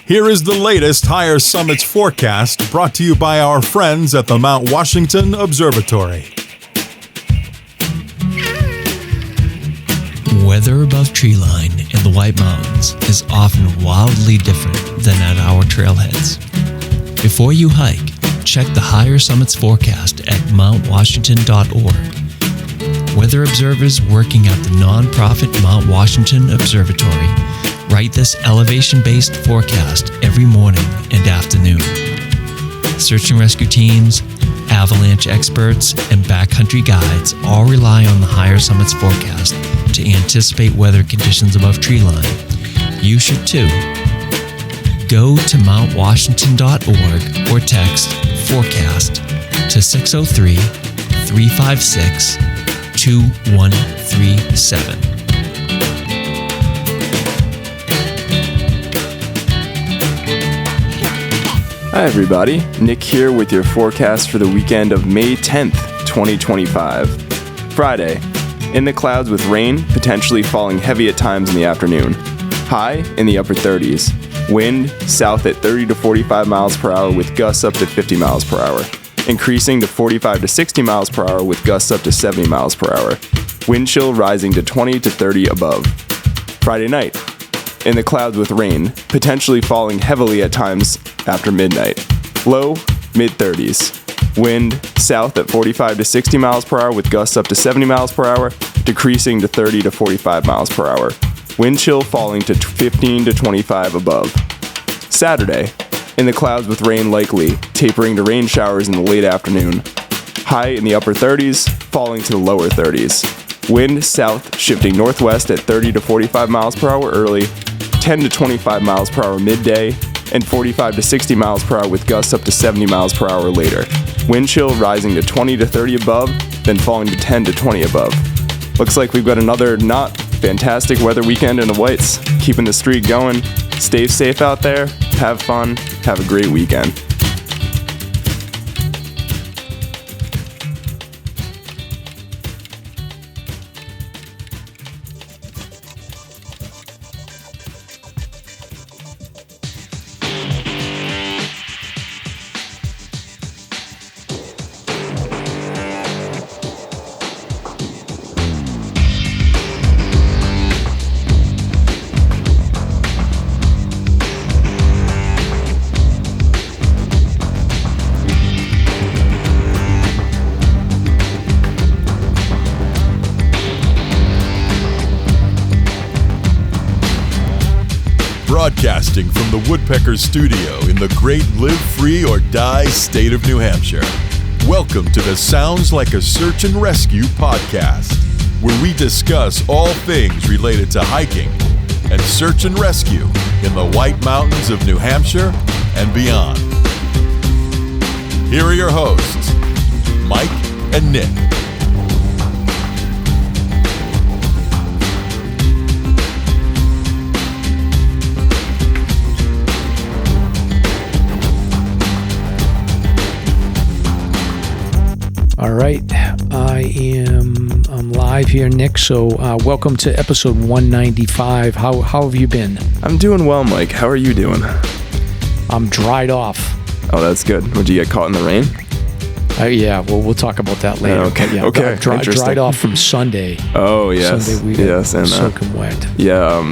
Here is the latest Higher Summits forecast brought to you by our friends at the Mount Washington Observatory. Weather above treeline in the White Mountains is often wildly different than at our trailheads. Before you hike, check the Higher Summits forecast at mountwashington.org. Weather observers working at the nonprofit Mount Washington Observatory write this elevation-based forecast every morning and afternoon. Search and rescue teams, avalanche experts, and backcountry guides all rely on the Higher Summits forecast to anticipate weather conditions above treeline. You should too. Go to mountwashington.org or text forecast to 603-356-2137. Hi everybody, Nick here with your forecast for the weekend of May 10th, 2025. Friday, in the clouds with rain, potentially falling heavy at times in the afternoon. High in the upper 30s. Wind south at 30 to 45 miles per hour with gusts up to 50 miles per hour. Increasing to 45 to 60 miles per hour with gusts up to 70 miles per hour. Wind chill rising to 20 to 30 above. Friday night, in the clouds with rain, potentially falling heavily at times after midnight. Low, mid-30s. Wind south at 45 to 60 miles per hour with gusts up to 70 miles per hour, decreasing to 30 to 45 miles per hour. Wind chill falling to 15 to 25 above. Saturday, in the clouds with rain likely, tapering to rain showers in the late afternoon. High in the upper 30s, falling to the lower 30s. Wind south shifting northwest at 30 to 45 miles per hour early, 10 to 25 miles per hour midday, and 45 to 60 miles per hour with gusts up to 70 miles per hour later. Wind chill rising to 20 to 30 above, then falling to 10 to 20 above. Looks like we've got another not fantastic weather weekend in the Whites. Keeping the streak going. Stay safe out there. Have fun. Have a great weekend. Broadcasting from the Woodpecker Studio in the great Live Free or Die state of New Hampshire. Welcome to the Sounds Like a Search and Rescue podcast, where we discuss all things related to hiking and search and rescue in the White Mountains of New Hampshire and beyond. Here are your hosts, Mike and Nick. All right, I'm live here, Nick, so welcome to episode 195. How have you been? I'm doing well, Mike. How are you doing? I'm dried off. Oh, that's good. Would you get caught in the rain? Yeah, well, we'll talk about that later. Okay, yeah, okay. Dried off from Sunday. Oh, yes. Sunday we got soaking wet. Yeah,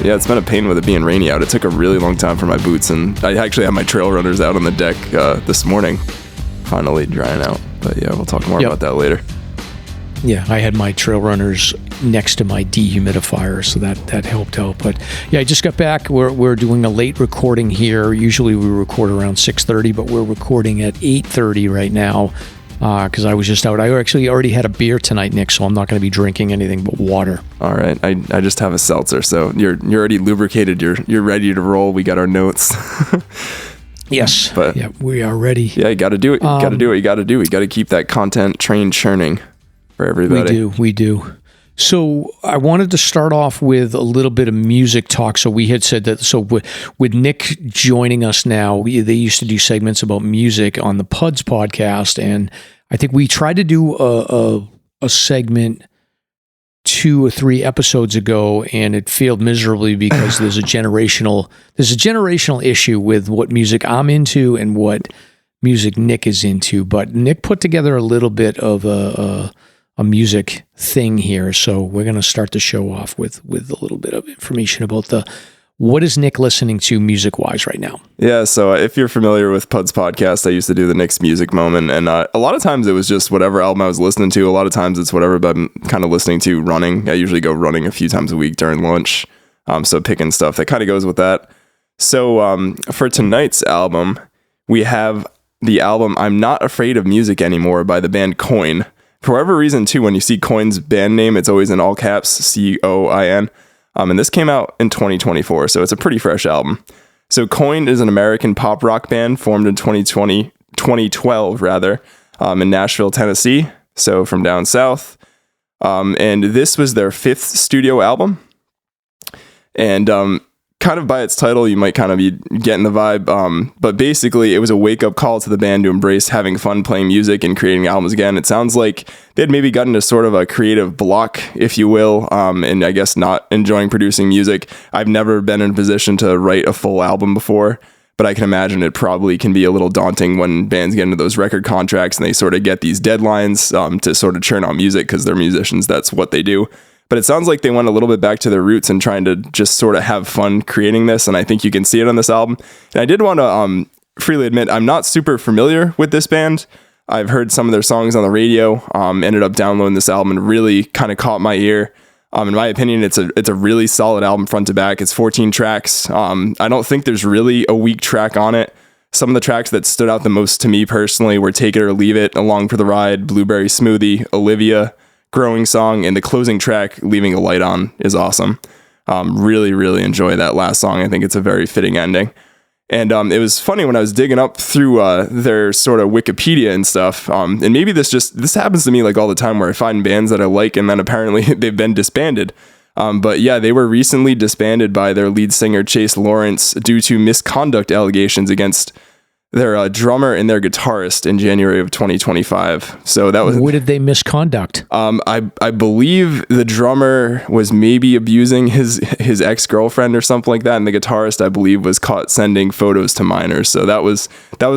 yeah, it's been a pain with it being rainy out. It took a really long time for my boots, and I actually had my trail runners out on the deck this morning, finally drying out. But yeah, we'll talk more about that later. Yeah, I had my trail runners next to my dehumidifier, so that helped out. But yeah, I just got back. We're doing a late recording here. Usually we record around 6:30, but we're recording at 8:30 right now because I was just out. I actually already had a beer tonight, Nick, so I'm not going to be drinking anything but water. All right, I just have a seltzer, so you're already lubricated. You're ready to roll. We got our notes. Yes, but yeah, we are ready. Yeah, you got to do it. You got to do what you got to do. You got to keep that content train churning for everybody. We do. So I wanted to start off with a little bit of music talk. So we had said that. So with Nick joining us now, they used to do segments about music on the Puds podcast, and I think we tried to do a segment 2 or 3 episodes ago, and it failed miserably because there's a generational issue with what music I'm into and what music Nick is into. But Nick put together a little bit of a music thing here, so we're going to start the show off with a little bit of information about what is Nick listening to music-wise right now? Yeah, so if you're familiar with Pud's podcast, I used to do the Nick's Music Moment, and a lot of times it was just whatever album I was listening to. A lot of times it's whatever I'm kind of listening to running. I usually go running a few times a week during lunch, so picking stuff that kind of goes with that. So for tonight's album, we have the album I'm Not Afraid of Music Anymore by the band Coin. For whatever reason, too, when you see Coin's band name, it's always in all caps, COIN. And this came out in 2024, so it's a pretty fresh album. So Coin is an American pop rock band formed in 2012 in Nashville, Tennessee, so from down south. And this was their 5th studio album. And kind of by its title, you might kind of be getting the vibe. But basically, it was a wake-up call to the band to embrace having fun playing music and creating albums again. It sounds like they'd maybe gotten to sort of a creative block, if you will, and I guess not enjoying producing music. I've never been in a position to write a full album before, but I can imagine it probably can be a little daunting when bands get into those record contracts and they sort of get these deadlines to sort of churn out music because they're musicians. That's what they do. But it sounds like they went a little bit back to their roots and trying to just sort of have fun creating this. And I think you can see it on this album. And I did want to freely admit, I'm not super familiar with this band. I've heard some of their songs on the radio, ended up downloading this album and really kind of caught my ear. In my opinion, it's a really solid album front to back. It's 14 tracks. I don't think there's really a weak track on it. Some of the tracks that stood out the most to me personally were Take It or Leave It, Along for the Ride, Blueberry Smoothie, Olivia, Growing Song, and the closing track, Leaving a Light On, is awesome. Really, really enjoy that last song. I think it's a very fitting ending. And it was funny when I was digging up through their sort of Wikipedia and stuff. And maybe this happens to me like all the time where I find bands that I like and then apparently they've been disbanded. But yeah, they were recently disbanded by their lead singer Chase Lawrence due to misconduct allegations against their drummer and their guitarist in January of 2025. So that was... What did they misconduct? I believe the drummer was maybe abusing his ex-girlfriend or something like that, and the guitarist, I believe, was caught sending photos to minors. So that was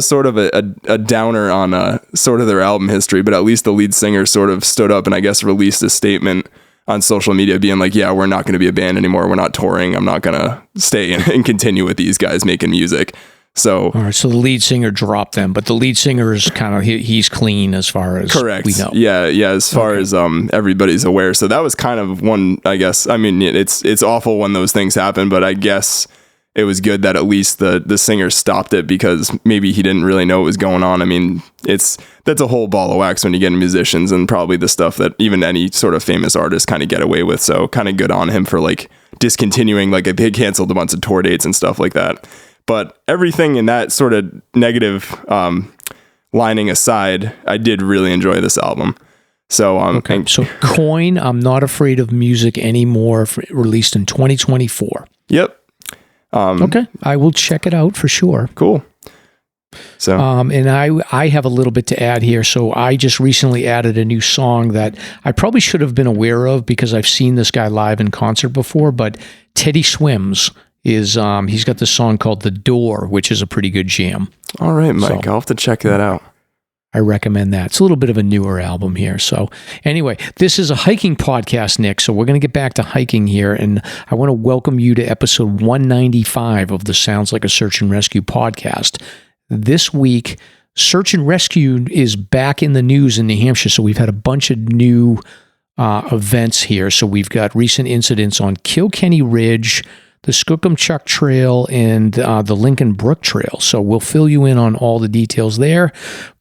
sort of a downer on sort of their album history, but at least the lead singer sort of stood up and I guess released a statement on social media being like, yeah, we're not going to be a band anymore. We're not touring. I'm not going to stay and continue with these guys making music. So, all right, so the lead singer dropped them, but the lead singer is kind of, he's clean as far as correct. We know. Yeah, as far as everybody's aware. So that was kind of one, I guess. I mean, it's awful when those things happen, but I guess it was good that at least the singer stopped it because maybe he didn't really know what was going on. I mean, that's a whole ball of wax when you get into musicians and probably the stuff that even any sort of famous artist kind of get away with. So kind of good on him for like discontinuing, like they canceled a bunch of tour dates and stuff like that. But everything in that sort of negative lining aside, I did really enjoy this album. So, okay. So Coin, I'm Not Afraid of Music Anymore, released in 2024. Yep. Okay. I will check it out for sure. Cool. So, and I have a little bit to add here. So I just recently added a new song that I probably should have been aware of because I've seen this guy live in concert before, but Teddy Swims is he's got this song called The Door, which is a pretty good jam. All right, Mike, I'll have to check that out. I recommend that. It's a little bit of a newer album here. So anyway, this is a hiking podcast, Nick, so we're going to get back to hiking here, and I want to welcome you to episode 195 of the Sounds Like a Search and Rescue podcast. This week, search and rescue is back in the news in New Hampshire, so we've had a bunch of new events here. So we've got recent incidents on Kilkenny Ridge, the Skookumchuck Trail, and the Lincoln Brook Trail. So we'll fill you in on all the details there.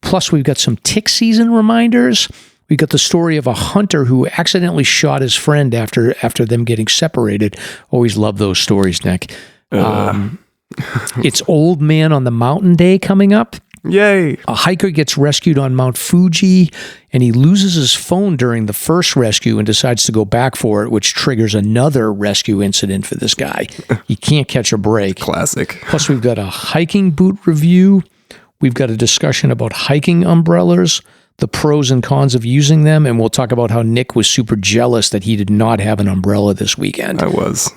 Plus, we've got some tick season reminders. We got the story of a hunter who accidentally shot his friend after them getting separated. Always love those stories, Nick. It's Old Man on the Mountain Day coming up. Yay! A hiker gets rescued on Mount Fuji, and he loses his phone during the first rescue and decides to go back for it, which triggers another rescue incident for this guy. He can't catch a break. Classic. Plus, we've got a hiking boot review. We've got a discussion about hiking umbrellas, the pros and cons of using them, and we'll talk about how Nick was super jealous that he did not have an umbrella this weekend. I was.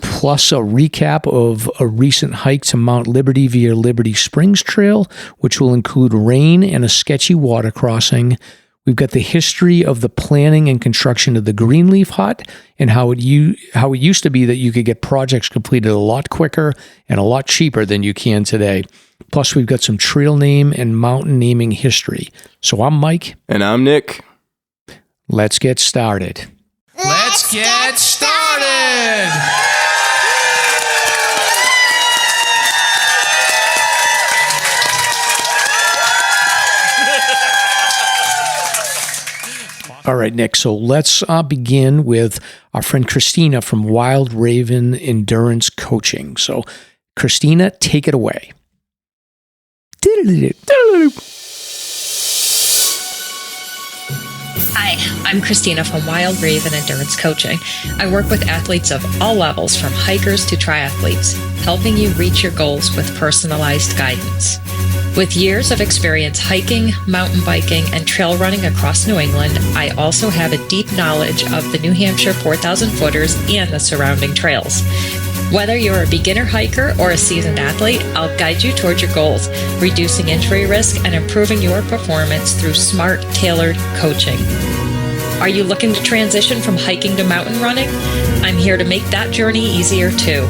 Plus a recap of a recent hike to Mount Liberty via Liberty Springs Trail, which will include rain and a sketchy water crossing. We've got the history of the planning and construction of the Greenleaf hut and how it used to be that you could get projects completed a lot quicker and a lot cheaper than you can today. Plus, we've got some trail name and mountain naming history. So I'm Mike. And I'm Nick. Let's get started. Let's get started! All right, Nick, so let's begin with our friend Christina from Wild Raven Endurance Coaching. So, Christina, take it away. Hi, I'm Christina from Wild Raven Endurance Coaching. I work with athletes of all levels, from hikers to triathletes, helping you reach your goals with personalized guidance. With years of experience hiking, mountain biking, and trail running across New England, I also have a deep knowledge of the New Hampshire 4,000 footers and the surrounding trails. Whether you're a beginner hiker or a seasoned athlete, I'll guide you towards your goals, reducing injury risk and improving your performance through smart, tailored coaching. Are you looking to transition from hiking to mountain running? I'm here to make that journey easier too.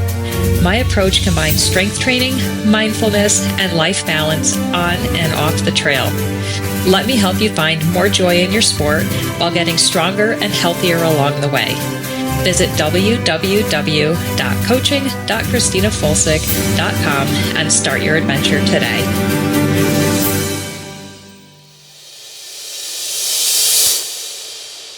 My approach combines strength training, mindfulness, and life balance on and off the trail. Let me help you find more joy in your sport while getting stronger and healthier along the way. Visit www.coaching.christinafolsick.com and start your adventure today.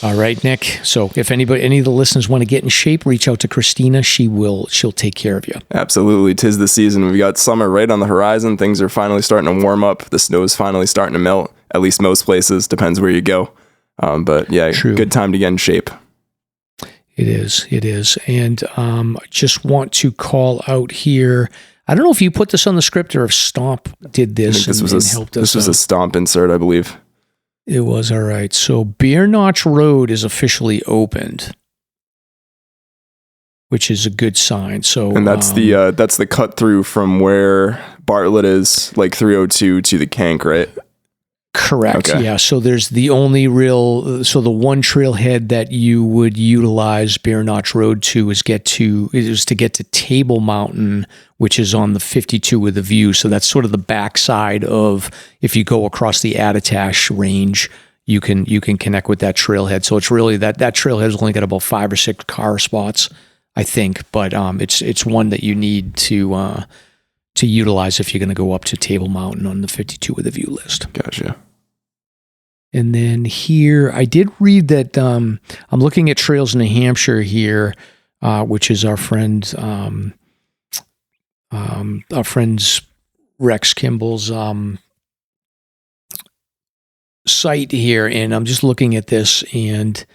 All right, Nick. So if any of the listeners want to get in shape, reach out to Christina. She'll take care of you. Absolutely. 'Tis the season. We've got summer right on the horizon. Things are finally starting to warm up. The snow is finally starting to melt, at least most places. Depends where you go. But yeah, True. Good time to get in shape. It is. And I just want to call out here. I don't know if you put this on the script or if Stomp did this and helped us. This was a Stomp insert, I believe. It was. All right. So Bear Notch Road is officially opened, which is a good sign. So, and that's the cut through from where Bartlett is, like 302 to the Kank, right? Correct. Okay. Yeah. So there's the only the one trailhead that you would utilize Bear Notch Road to is to get to Table Mountain, which is on the 52 with a view. So that's sort of the backside of, if you go across the Attitash range, you can connect with that trailhead. So it's really that trailhead has only got about 5 or 6 car spots, I think, but it's one that you need to utilize if you're going to go up to Table Mountain on the 52 with a view list. Gotcha. And then here, I did read that I'm looking at Trails New Hampshire here, which is our friend's Rex Kimball's site here, and I'm just looking at this, and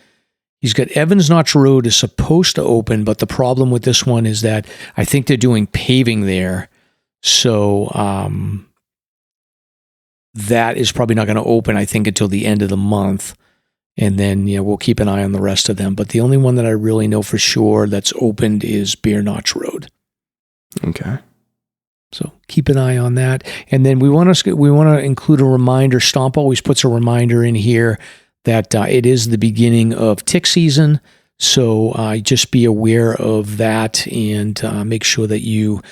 he's got Evans Notch Road is supposed to open, but the problem with this one is that I think they're doing paving there, so that is probably not going to open, I think, until the end of the month. And then, we'll keep an eye on the rest of them. But the only one that I really know for sure that's opened is Bear Notch Road. Okay. So keep an eye on that. And then we want to include a reminder. Stomp always puts a reminder in here that it is the beginning of tick season. So just be aware of that and make sure that you,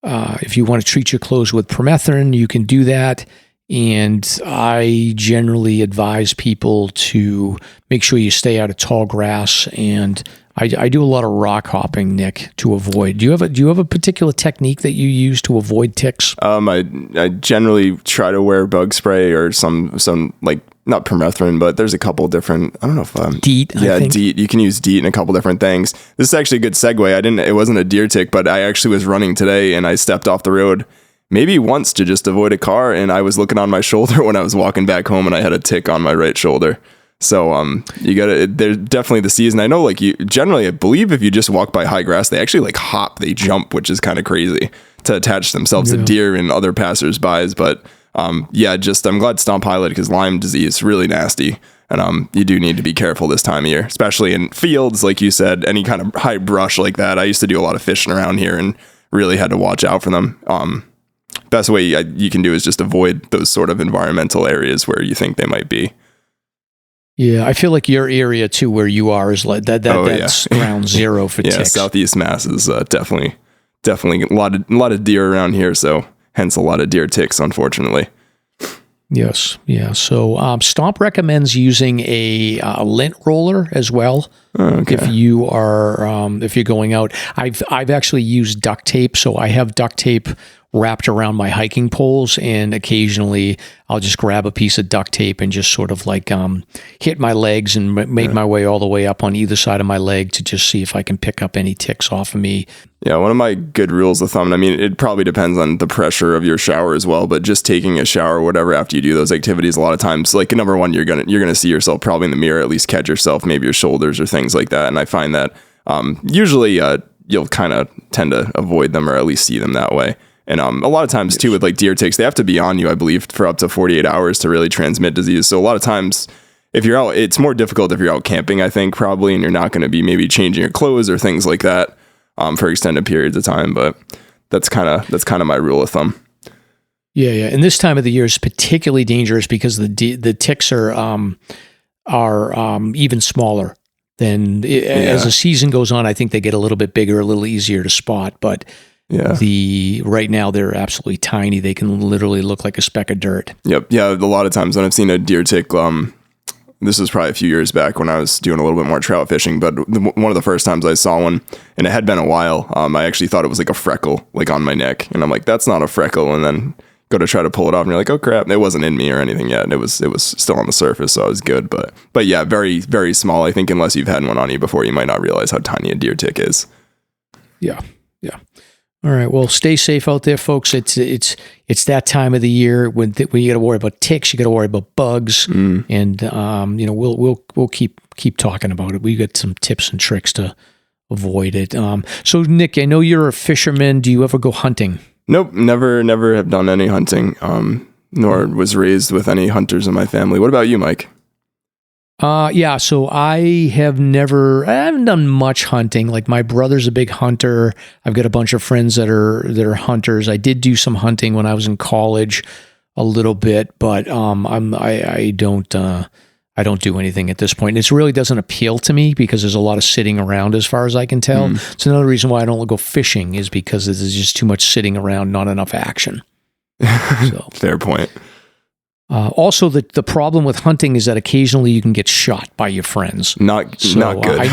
if you want to treat your clothes with permethrin, you can do that. And I generally advise people to make sure you stay out of tall grass. And I do a lot of rock hopping, Nick, to avoid. Do you have a particular technique that you use to avoid ticks? I generally try to wear bug spray or some like, not permethrin, but there's a couple different, I don't know if DEET. Yeah, DEET. You can use DEET in a couple different things. This is actually a good segue. It wasn't a deer tick, but I actually was running today and I stepped off the road maybe once to just avoid a car, and I was looking on my shoulder when I was walking back home, and I had a tick on my right shoulder. So there's definitely the season. I know, like, you generally, I believe if you just walk by high grass, they actually like hop, they jump, which is kind of crazy to attach themselves to deer and other passersbys. But yeah, just I'm glad Stomp highlighted because Lyme disease is really nasty. And you do need to be careful this time of year, especially in fields, like you said, any kind of high brush like that. I used to do a lot of fishing around here and really had to watch out for them. Best way you can do is just avoid those sort of environmental areas where you think they might be. Yeah, I feel like your area too, where you are, is like that's ground zero for ticks. Yeah, Southeast Mass is definitely a lot of deer around here, so hence a lot of deer ticks, unfortunately. Yes, yeah. So Stomp recommends using a lint roller as well. Okay. If you are if you're going out. I've actually used duct tape, so I have duct tape wrapped around my hiking poles, and occasionally I'll just grab a piece of duct tape and just sort of like hit my legs and make my way all the way up on either side of my leg to just see if I can pick up any ticks off of me. Yeah, one of my good rules of thumb, I mean, it probably depends on the pressure of your shower as well, but just taking a shower or whatever after you do those activities, a lot of times, like number one, you're gonna see yourself probably in the mirror, at least catch yourself, maybe your shoulders or things like that. And I find that usually you'll kind of tend to avoid them or at least see them that way. And a lot of times too with like deer ticks, they have to be on you, I believe, for up to 48 hours to really transmit disease. So a lot of times if you're out, it's more difficult if you're out camping, I think, probably, and you're not going to be maybe changing your clothes or things like that for extended periods of time. But that's kind of my rule of thumb. Yeah. And this time of the year is particularly dangerous because the ticks are even smaller than as the season goes on. I think they get a little bit bigger, a little easier to spot, but right now they're absolutely tiny. They can literally look like a speck of dirt. Yep. Yeah. A lot of times when I've seen a deer tick, this was probably a few years back when I was doing a little bit more trout fishing, but one of the first times I saw one, and it had been a while, I actually thought it was like a freckle, like on my neck. And I'm like, that's not a freckle. And then go to try to pull it off and you're like, oh crap, it wasn't in me or anything yet. And it was still on the surface. So I was good. But yeah, very, very small. I think unless you've had one on you before, you might not realize how tiny a deer tick is. Yeah. All right. Well, stay safe out there, folks. It's that time of the year when you got to worry about ticks, you got to worry about bugs, and we'll keep talking about it. We got some tips and tricks to avoid it. So Nick, I know you're a fisherman. Do you ever go hunting? Nope, never have done any hunting. Nor was raised with any hunters in my family. What about you, Mike? Yeah, so I haven't done much hunting. Like my brother's a big hunter. I've got a bunch of friends that are hunters. I did do some hunting when I was in college a little bit, but I don't do anything at this point. It really doesn't appeal to me because there's a lot of sitting around as far as I can tell. It's another reason why I don't go fishing is because there's just too much sitting around, not enough action. So. Fair point. Also, the problem with hunting is that occasionally you can get shot by your friends. Not good.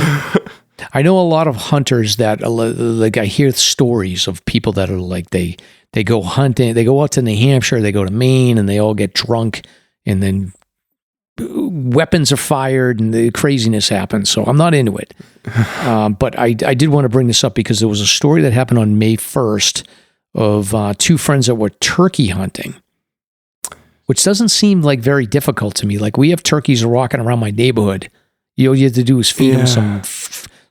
I know a lot of hunters that, like, I hear stories of people that are like, they go hunting, they go out to New Hampshire, they go to Maine, and they all get drunk, and then weapons are fired, and the craziness happens. So I'm not into it. But I did want to bring this up because there was a story that happened on May 1st of two friends that were turkey hunting, which doesn't seem like very difficult to me. Like, we have turkeys walking around my neighborhood. All you have to do is feed them some.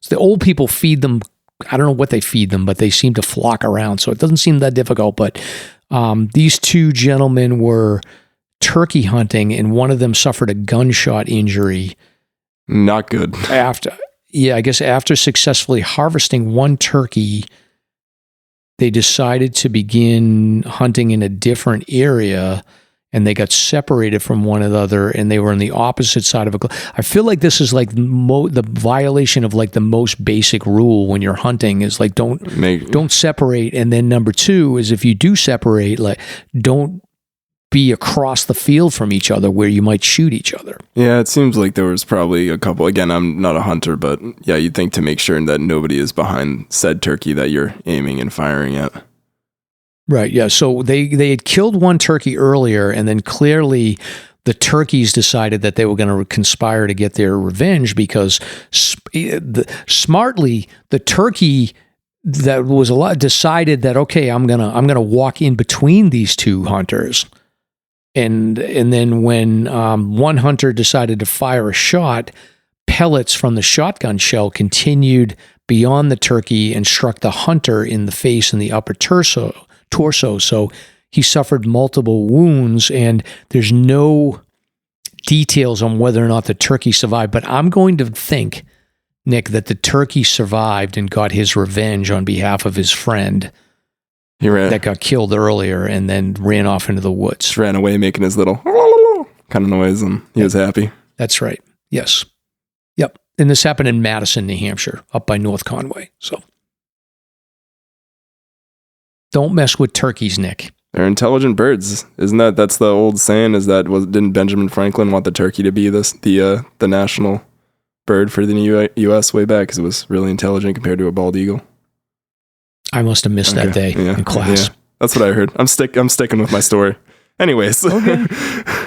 The old people feed them. I don't know what they feed them, but they seem to flock around. So it doesn't seem that difficult. But these two gentlemen were turkey hunting, and one of them suffered a gunshot injury. Not good. I guess after successfully harvesting one turkey, they decided to begin hunting in a different area, and they got separated from one another, and they were on the opposite side of a cliff. I feel like this is like the violation of like the most basic rule when you're hunting is like don't separate. And then number two is if you do separate, like don't be across the field from each other where you might shoot each other. Yeah, it seems like there was probably a couple. Again, I'm not a hunter, but yeah, you'd think to make sure that nobody is behind said turkey that you're aiming and firing at. Right, yeah. So they had killed one turkey earlier, and then clearly the turkeys decided that they were going to conspire to get their revenge because smartly the turkey that was decided that, okay, I'm gonna walk in between these two hunters, and then when one hunter decided to fire a shot, pellets from the shotgun shell continued beyond the turkey and struck the hunter in the face and the upper torso. So he suffered multiple wounds, and there's no details on whether or not the turkey survived. But I'm going to think, Nick, that the turkey survived and got his revenge on behalf of his friend that got killed earlier and then ran off into the woods. Just ran away making his little kind of noise, and he was happy. That's right. Yes. Yep. And this happened in Madison, New Hampshire, up by North Conway. So don't mess with turkeys, Nick. They're intelligent birds. Isn't that's the old saying, didn't Benjamin Franklin want the turkey to be the national bird for the U.S. way back because it was really intelligent compared to a bald eagle? I must have missed that day in class. Yeah. That's what I heard. I'm sticking with my story. Anyways. Okay.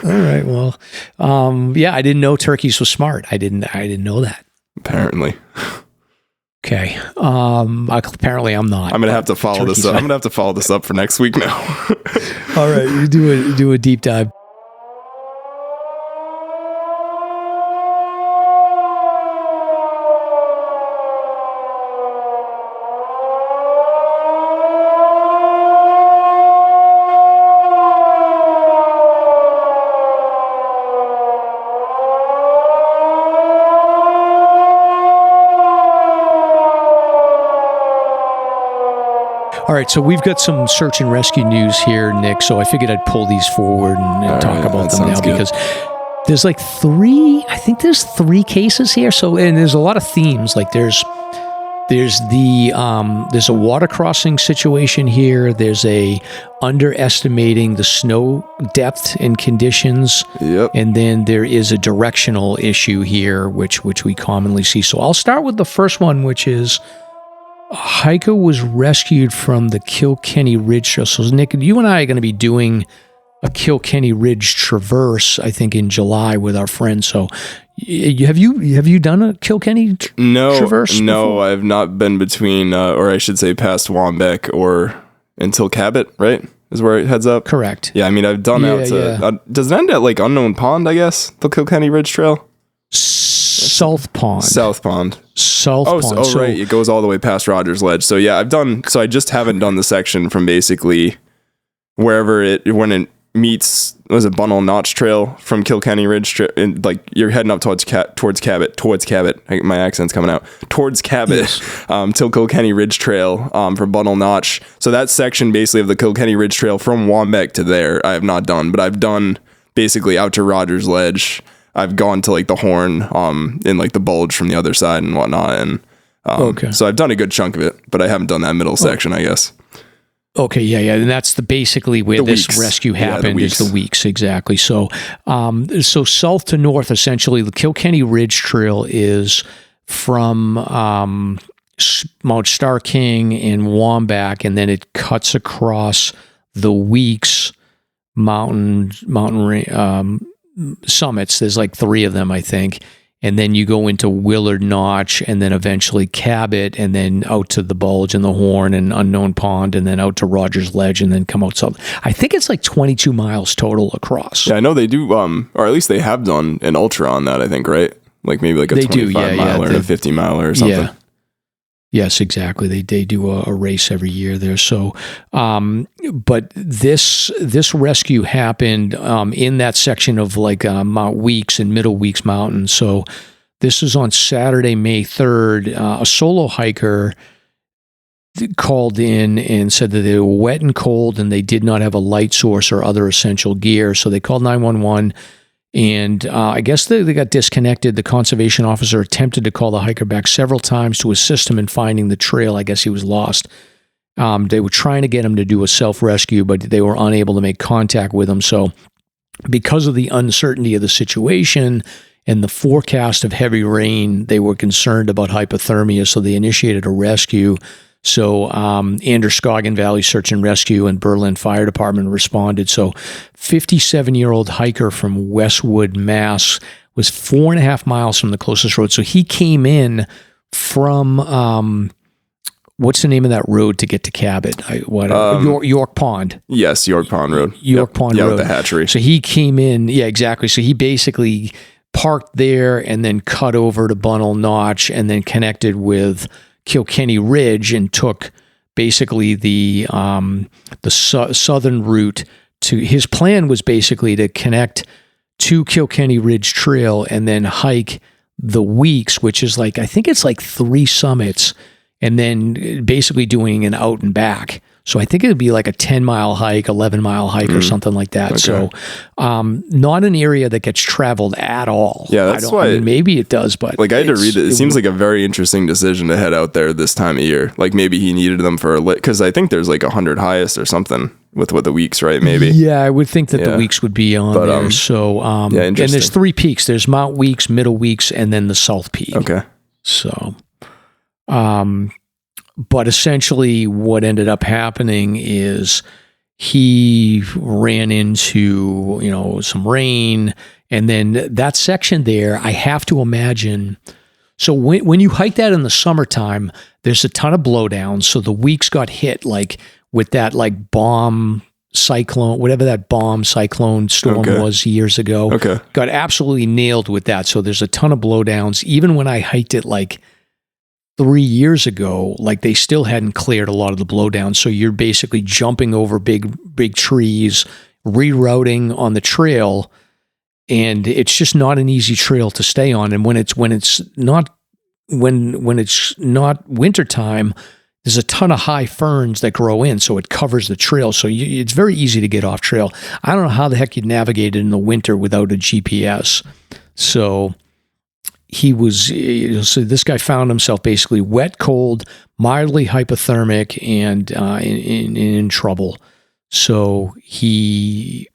All right. Well, I didn't know turkeys were smart. I didn't know that. Apparently. Okay. Apparently I'm not. I'm going to have to follow this up. I'm going to have to follow this up for next week now. All right. You do a deep dive. All right, so we've got some search and rescue news here, Nick, so I figured I'd pull these forward and talk about them now because there's like three cases here. So, and there's a lot of themes. Like there's a water crossing situation here. There's a underestimating the snow depth and conditions. Yep. And then there is a directional issue here, which we commonly see. So I'll start with the first one, which is a hiker was rescued from the Kilkenny Ridge Trail. So, Nick, you and I are going to be doing a Kilkenny Ridge traverse, I think, in July with our friends. So, have you done a Kilkenny traverse? No, before? I've not been between, or I should say, past Wambeck or until Cabot. Right, is where it heads up. Correct. Yeah, I mean, I've done out to. Does it end at like Unknown Pond? I guess the Kilkenny Ridge Trail. South Pond. Pond. So, right. It goes all the way past Rogers Ledge. So yeah, I just haven't done the section from basically wherever when it meets, was it Bunnell Notch Trail from Kilkenny Ridge, like you're heading up towards Cabot. My accent's coming out. Towards Cabot, yes. Till Kilkenny Ridge Trail from Bunnell Notch. So that section basically of the Kilkenny Ridge Trail from Wambeck to there, I have not done, but I've done basically out to Rogers Ledge. I've gone to like the Horn, in like the bulge from the other side and whatnot. And so I've done a good chunk of it, but I haven't done that middle section, I guess. Okay, yeah, and that's basically where this rescue happened, is the weeks, exactly. So, so south to north, essentially, the Kilkenny Ridge Trail is from Mount Star King and Wambeck, and then it cuts across the Weeks mountain summits. There's like 3 of them, I think. And then you go into Willard Notch, and then eventually Cabot, and then out to the Bulge and the Horn and Unknown Pond, and then out to Rogers Ledge, and then come out south. I think it's like 22 miles total across. Yeah, I know they do, or at least they have done an ultra on that, I think, right? Like maybe like a 25 miler and a 50 miler or something. Yeah. Yes, exactly. They do a race every year there. So, but this rescue happened in that section of like Mount Weeks and Middle Weeks Mountain. So this is on Saturday, May 3rd. A solo hiker called in and said that they were wet and cold and they did not have a light source or other essential gear. So they called 911. And I guess they got disconnected. The conservation officer attempted to call the hiker back several times to assist him in finding the trail. I guess he was lost. They were trying to get him to do a self-rescue, but they were unable to make contact with him. So because of the uncertainty of the situation and the forecast of heavy rain, they were concerned about hypothermia, so they initiated a rescue. So Androscoggin Valley Search and Rescue and Berlin Fire Department responded. So 57-year-old hiker from Westwood, Mass. was 4.5 miles from the closest road. So he came in from, what's the name of that road to get to Cabot? York Pond. Yes, York Pond Road. York Pond Road. Yeah, with the hatchery. So he came in, yeah, exactly. So he basically parked there and then cut over to Bunnell Notch and then connected with Kilkenny Ridge and took basically the southern route to his plan was basically to connect to Kilkenny Ridge Trail and then hike the Weeks, which is like, I think it's like 3 summits, and then basically doing an out and back. So I think it'd be like a 10-mile hike, 11-mile hike or something like that. Okay. So not an area that gets traveled at all. Yeah, that's why. I mean, maybe it does, but like I had to read it. It seems like a very interesting decision to head out there this time of year. Like maybe he needed them for a because I think there's like 100 highest or something with what the Weeks, right? Maybe. Yeah, I would think that the Weeks would be on there. So and there's 3 peaks. There's Mount Weeks, Middle Weeks, and then the South Peak. Okay. So, but essentially what ended up happening is he ran into, some rain, and then that section there, I have to imagine. So when you hike that in the summertime, there's a ton of blowdowns. So the Weeks got hit like with that like bomb cyclone, whatever that bomb cyclone storm was years ago. Okay. Got absolutely nailed with that. So there's a ton of blowdowns. Even when I hiked it like 3 years ago, like they still hadn't cleared a lot of the blowdowns. So you're basically jumping over big trees, rerouting on the trail, and it's just not an easy trail to stay on. And when it's not wintertime, there's a ton of high ferns that grow in, so it covers the trail. So it's very easy to get off trail. I don't know how the heck you'd navigate it in the winter without a GPS. So so this guy found himself basically wet, cold, mildly hypothermic, and in trouble. So he,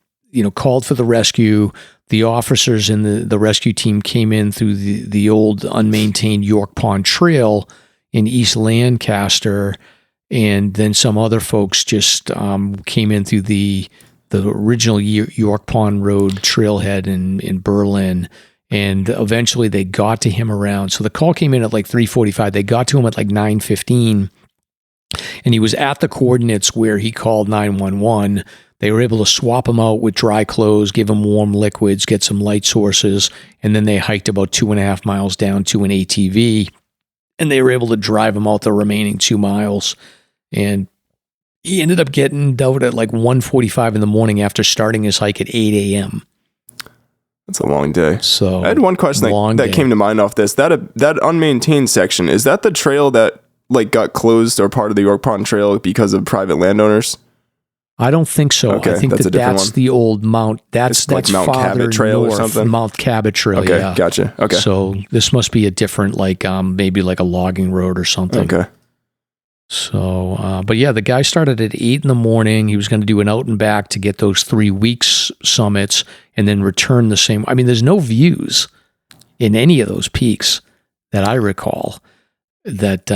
called for the rescue. The officers and the rescue team came in through the old unmaintained York Pond Trail in East Lancaster, and then some other folks just came in through the original York Pond Road trailhead in Berlin. And eventually they got to him around. So the call came in at like 3:45. They got to him at like 9:15. And he was at the coordinates where he called 911. They were able to swap him out with dry clothes, give him warm liquids, get some light sources. And then they hiked about 2.5 miles down to an ATV. And they were able to drive him out the remaining 2 miles. And he ended up getting out at like 1:45 in the morning after starting his hike at 8 a.m. That's a long day. So I had one question that came to mind off this. That unmaintained section, is that the trail that like got closed or part of the York Pond Trail because of private landowners? I don't think so. Okay, I think that's the old Mount. That's like Mount Cabot Trail north, or something. Mount Cabot Trail. Okay, yeah. Gotcha. Okay. So this must be a different, like maybe like a logging road or something. Okay. So, but yeah, the guy started at 8 in the morning. He was going to do an out and back to get those 3 Weeks summits and then return the same. I mean, there's no views in any of those peaks that I recall that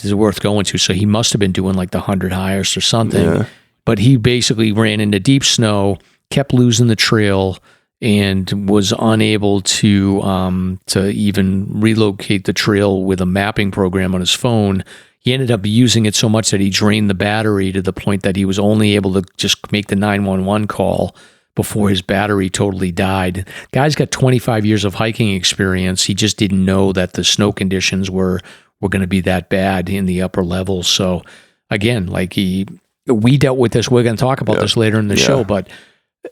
is worth going to. So he must have been doing like the 100 highest or something. Yeah. But he basically ran into deep snow, kept losing the trail, and was unable to even relocate the trail with a mapping program on his phone. He ended up using it so much that he drained the battery to the point that he was only able to just make the 911 call before his battery totally died. Guy's got 25 years of hiking experience. He just didn't know that the snow conditions were going to be that bad in the upper levels. So again, like we dealt with this. We're going to talk about this later in the show, but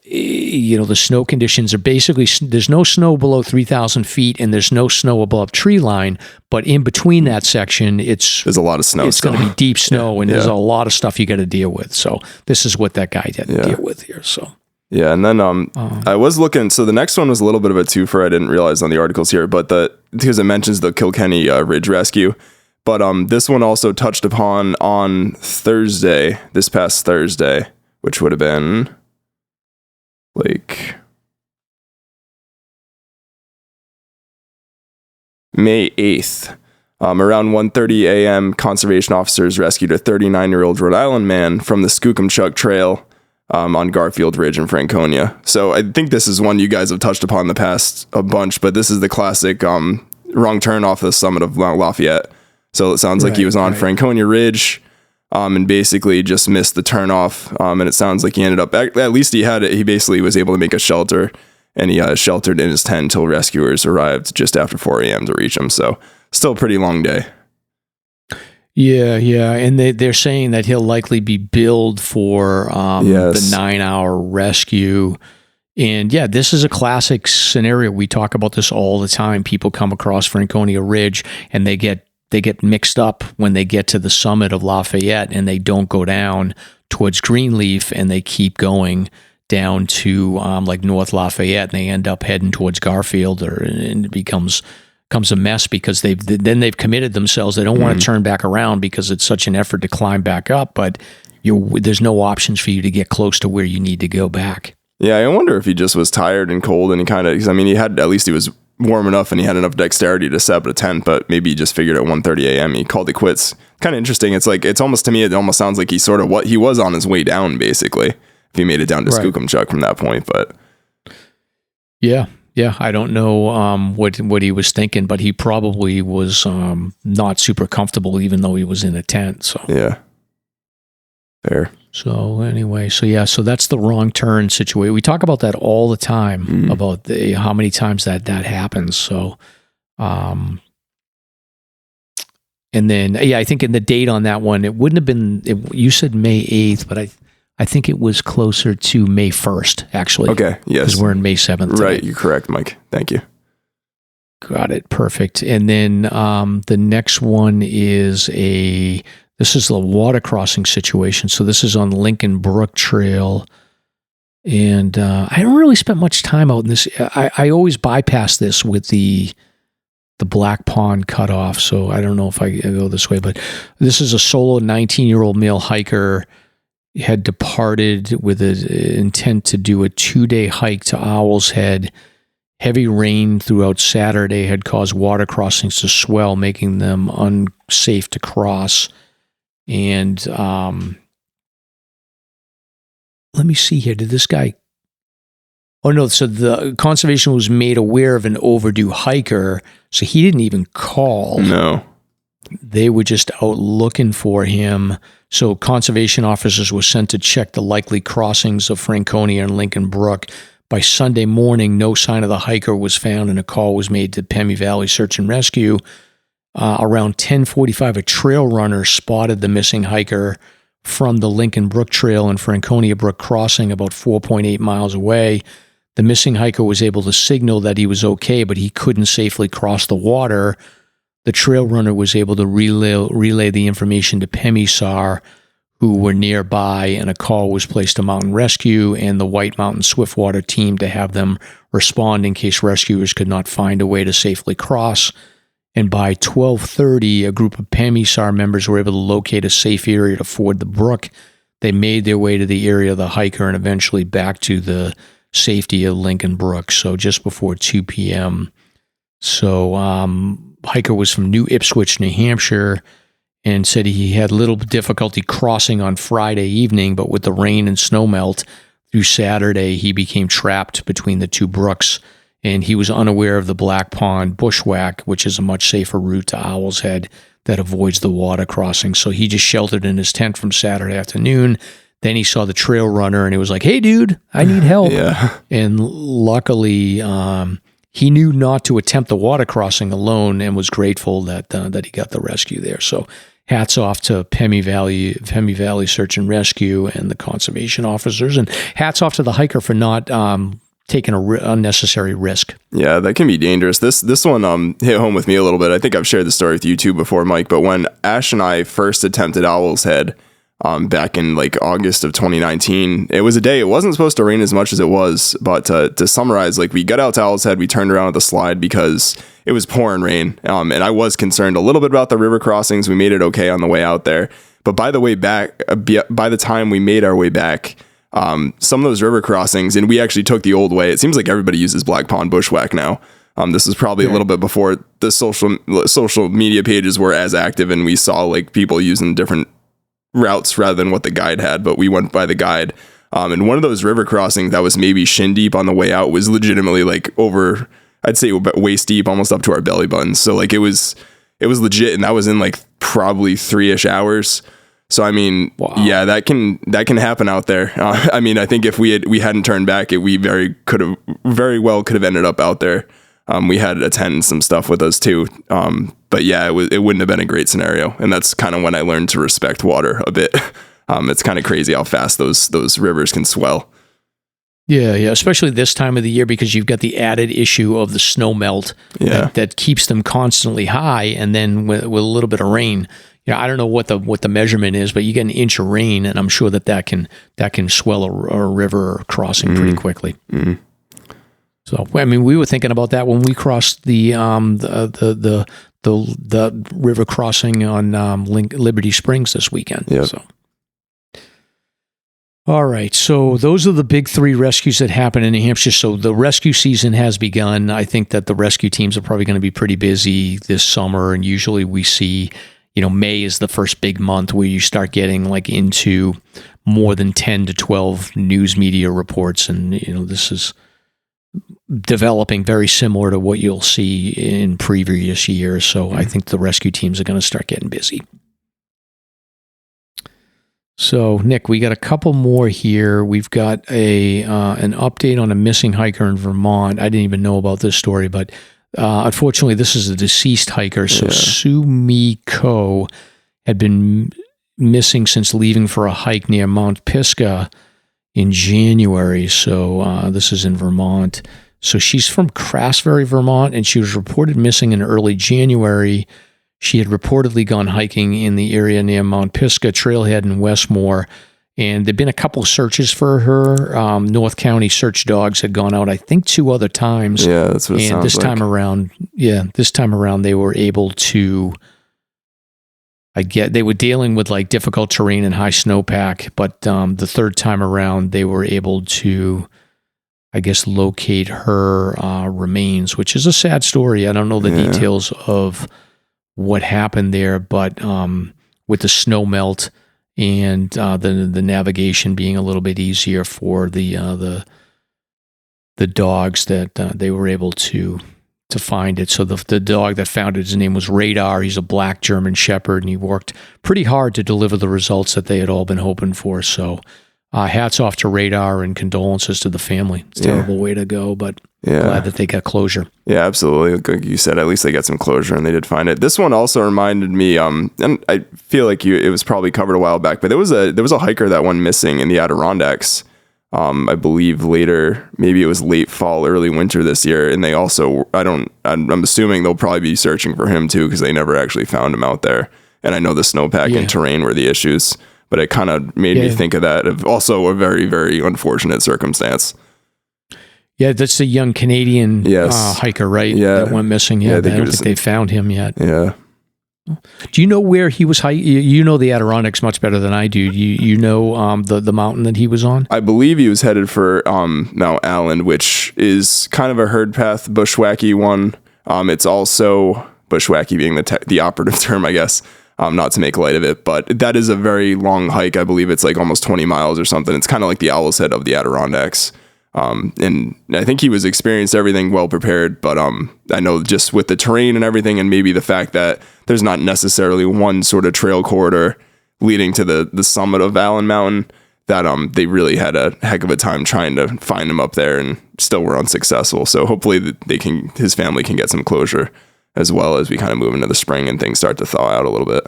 the snow conditions are basically, there's no snow below 3,000 feet and there's no snow above tree line, but in between that section, there's a lot of snow. It's going to be deep snow and there's a lot of stuff you got to deal with. So this is what that guy had to deal with here. So. Yeah. And then I was looking, so the next one was a little bit of a twofer. I didn't realize on the articles here, but because it mentions the Kilkenny Ridge rescue. But this one also touched upon on this past Thursday, which would have been like May 8th. Around 1:30 a.m., conservation officers rescued a 39-year-old Rhode Island man from the Skookumchuck Trail on Garfield Ridge in Franconia. So I think this is one you guys have touched upon in the past a bunch, but this is the classic wrong turn off the summit of Mount Lafayette. So it sounds like he was on Franconia Ridge and basically just missed the turnoff. And it sounds like he ended up, at least he basically was able to make a shelter, and he sheltered in his tent until rescuers arrived just after 4 a.m. to reach him. So still a pretty long day. Yeah, and they're saying that he'll likely be billed for the 9-hour rescue. And yeah, this is a classic scenario. We talk about this all the time. People come across Franconia Ridge and they get mixed up when they get to the summit of Lafayette, and they don't go down towards Greenleaf, and they keep going down to like North Lafayette, and they end up heading towards Garfield, and it becomes a mess because they've committed themselves. They don't want to turn back around because it's such an effort to climb back up, but there's no options for you to get close to where you need to go back. Yeah, I wonder if he just was tired and cold, and he was warm enough and he had enough dexterity to set up a tent, but maybe he just figured at 1:30 a.m. he called it quits. Kind of interesting. It's almost, to me, it almost sounds like he was on his way down, basically, if he made it down to Skookumchuck from that point. But yeah, I don't know what he was thinking, but he probably was not super comfortable, even though he was in a tent. So yeah, fair. So anyway, so that's the wrong turn situation. We talk about that all the time, about how many times that happens. So, and then I think in the date on that one, it wouldn't have been. You said May 8th, but I think it was closer to May 1st, actually. Okay, yes, because we're in May 7th. Right, you're correct, Mike. Thank you. Got it. Perfect. And then the next one is this is the water crossing situation. So this is on Lincoln Brook Trail. And I don't really spend much time out in this. I always bypass this with the Black Pond cutoff. So I don't know if I go this way, but this is a solo 19-year-old male hiker had departed with an intent to do a 2-day hike to Owl's Head. Heavy rain throughout Saturday had caused water crossings to swell, making them unsafe to cross. And let me see here. Did this guy... Oh, no. So the conservation was made aware of an overdue hiker, so he didn't even call. No. They were just out looking for him. So conservation officers were sent to check the likely crossings of Franconia and Lincoln Brook. By Sunday morning, no sign of the hiker was found, and a call was made to Pemi Valley Search and Rescue. Around 10:45, a trail runner spotted the missing hiker from the Lincoln Brook Trail and Franconia Brook crossing about 4.8 miles away. The missing hiker was able to signal that he was okay, but he couldn't safely cross the water. The trail runner was able to relay the information to PEMISAR, who were nearby, and a call was placed to Mountain Rescue and the White Mountain Swiftwater team to have them respond in case rescuers could not find a way to safely cross. And by 12:30, a group of PEMISAR members were able to locate a safe area to ford the brook. They made their way to the area of the hiker and eventually back to the safety of Lincoln Brook, so just before 2 p.m. So hiker was from New Ipswich, New Hampshire, and said he had little difficulty crossing on Friday evening, but with the rain and snow melt through Saturday, he became trapped between the two brooks, and he was unaware of the Black Pond bushwhack, which is a much safer route to Owl's Head that avoids the water crossing. So he just sheltered in his tent from Saturday afternoon. Then he saw the trail runner, and he was like, "Hey, dude, I need help." Yeah. And luckily, he knew not to attempt the water crossing alone, and was grateful that he got the rescue there. So hats off to Pemi Valley Search and Rescue and the conservation officers, and hats off to the hiker for not taking an unnecessary risk. Yeah, that can be dangerous. This one hit home with me a little bit. I think I've shared the story with you too before, Mike, but when Ash and I first attempted Owl's Head back in like August of 2019, it was a day. It wasn't supposed to rain as much as it was, but to summarize, like, we got out to Owl's Head, we turned around at the slide because it was pouring rain, and I was concerned a little bit about the river crossings. We made it okay on the way out there, but by the time we made our way back, some of those river crossings, and we actually took the old way. It seems like everybody uses Black Pond bushwhack now. This is probably a little bit before the social media pages were as active, and we saw like people using different routes rather than what the guide had, but we went by the guide. And one of those river crossings that was maybe shin deep on the way out was legitimately like over, I'd say waist deep, almost up to our belly buttons. So like it was legit, and that was in like probably 3-ish hours. So I mean, wow. Yeah, that can happen out there. I mean, I think if we hadn't turned back, we very well could have ended up out there. We had a tent and some stuff with us too. But yeah, it wouldn't have been a great scenario. And that's kind of when I learned to respect water a bit. It's kind of crazy how fast those rivers can swell. Yeah, especially this time of the year because you've got the added issue of the snow melt that keeps them constantly high, and then with a little bit of rain, I don't know what the measurement is, but you get an inch of rain, and I'm sure that can swell a river crossing pretty quickly. Mm-hmm. So, I mean, we were thinking about that when we crossed the river crossing on Liberty Springs this weekend. Yep. So. All right, so those are the big 3 rescues that happen in New Hampshire. So the rescue season has begun. I think that the rescue teams are probably going to be pretty busy this summer, and usually we see, May is the first big month where you start getting like into more than 10 to 12 news media reports, and this is developing very similar to what you'll see in previous years. So I think the rescue teams are going to start getting busy. So, Nick, we got a couple more here. We've got an update on a missing hiker in Vermont. I didn't even know about this story, but unfortunately, this is a deceased hiker. So, Sumi Ko had been missing since leaving for a hike near Mount Pisgah in January. So, this is in Vermont. So, she's from Craftsbury, Vermont, and she was reported missing in early January. She had reportedly gone hiking in the area near Mount Pisgah Trailhead in Westmore, and there'd been a couple of searches for her. North County search dogs had gone out, I think, 2 other times. Yeah, that's what it sounds like. This time around, they were able to. They were dealing with like difficult terrain and high snowpack, but the third time around, they were able to, I guess, locate her remains, which is a sad story. I don't know the details of what happened there, but with the snow melt and the navigation being a little bit easier for the dogs, that they were able to find it. So the dog that found it, his name was Radar. He's a black German Shepherd, and he worked pretty hard to deliver the results that they had all been hoping for. So hats off to Radar and condolences to the family. It's a terrible way to go, but glad that they got closure. Yeah, absolutely. Like you said, at least they got some closure and they did find it. This one also reminded me, and I feel like it was probably covered a while back, but there was a hiker that went missing in the Adirondacks. I believe later, maybe it was late fall, early winter this year, and they also, I'm assuming they'll probably be searching for him too, because they never actually found him out there. And I know the snowpack and terrain were the issues, but it kind of made me think of that, of also a very, very unfortunate circumstance. Yeah, that's the young Canadian hiker, right? Yeah. That went missing. Yeah, I don't think they found him yet. Yeah. Do you know where he was hiking? You know the Adirondacks much better than I do. You know the mountain that he was on? I believe he was headed for Mount Allen, which is kind of a herd path, bushwhacky one. It's also bushwhacky being the operative term, I guess. Not to make light of it, but that is a very long hike. I believe it's like almost 20 miles or something. It's kind of like the Owl's Head of the Adirondacks. And I think he was experienced, everything well prepared, but I know just with the terrain and everything, and maybe the fact that there's not necessarily one sort of trail corridor leading to the summit of Allen Mountain, that they really had a heck of a time trying to find him up there and still were unsuccessful. So hopefully his family can get some closure as well as we kind of move into the spring and things start to thaw out a little bit.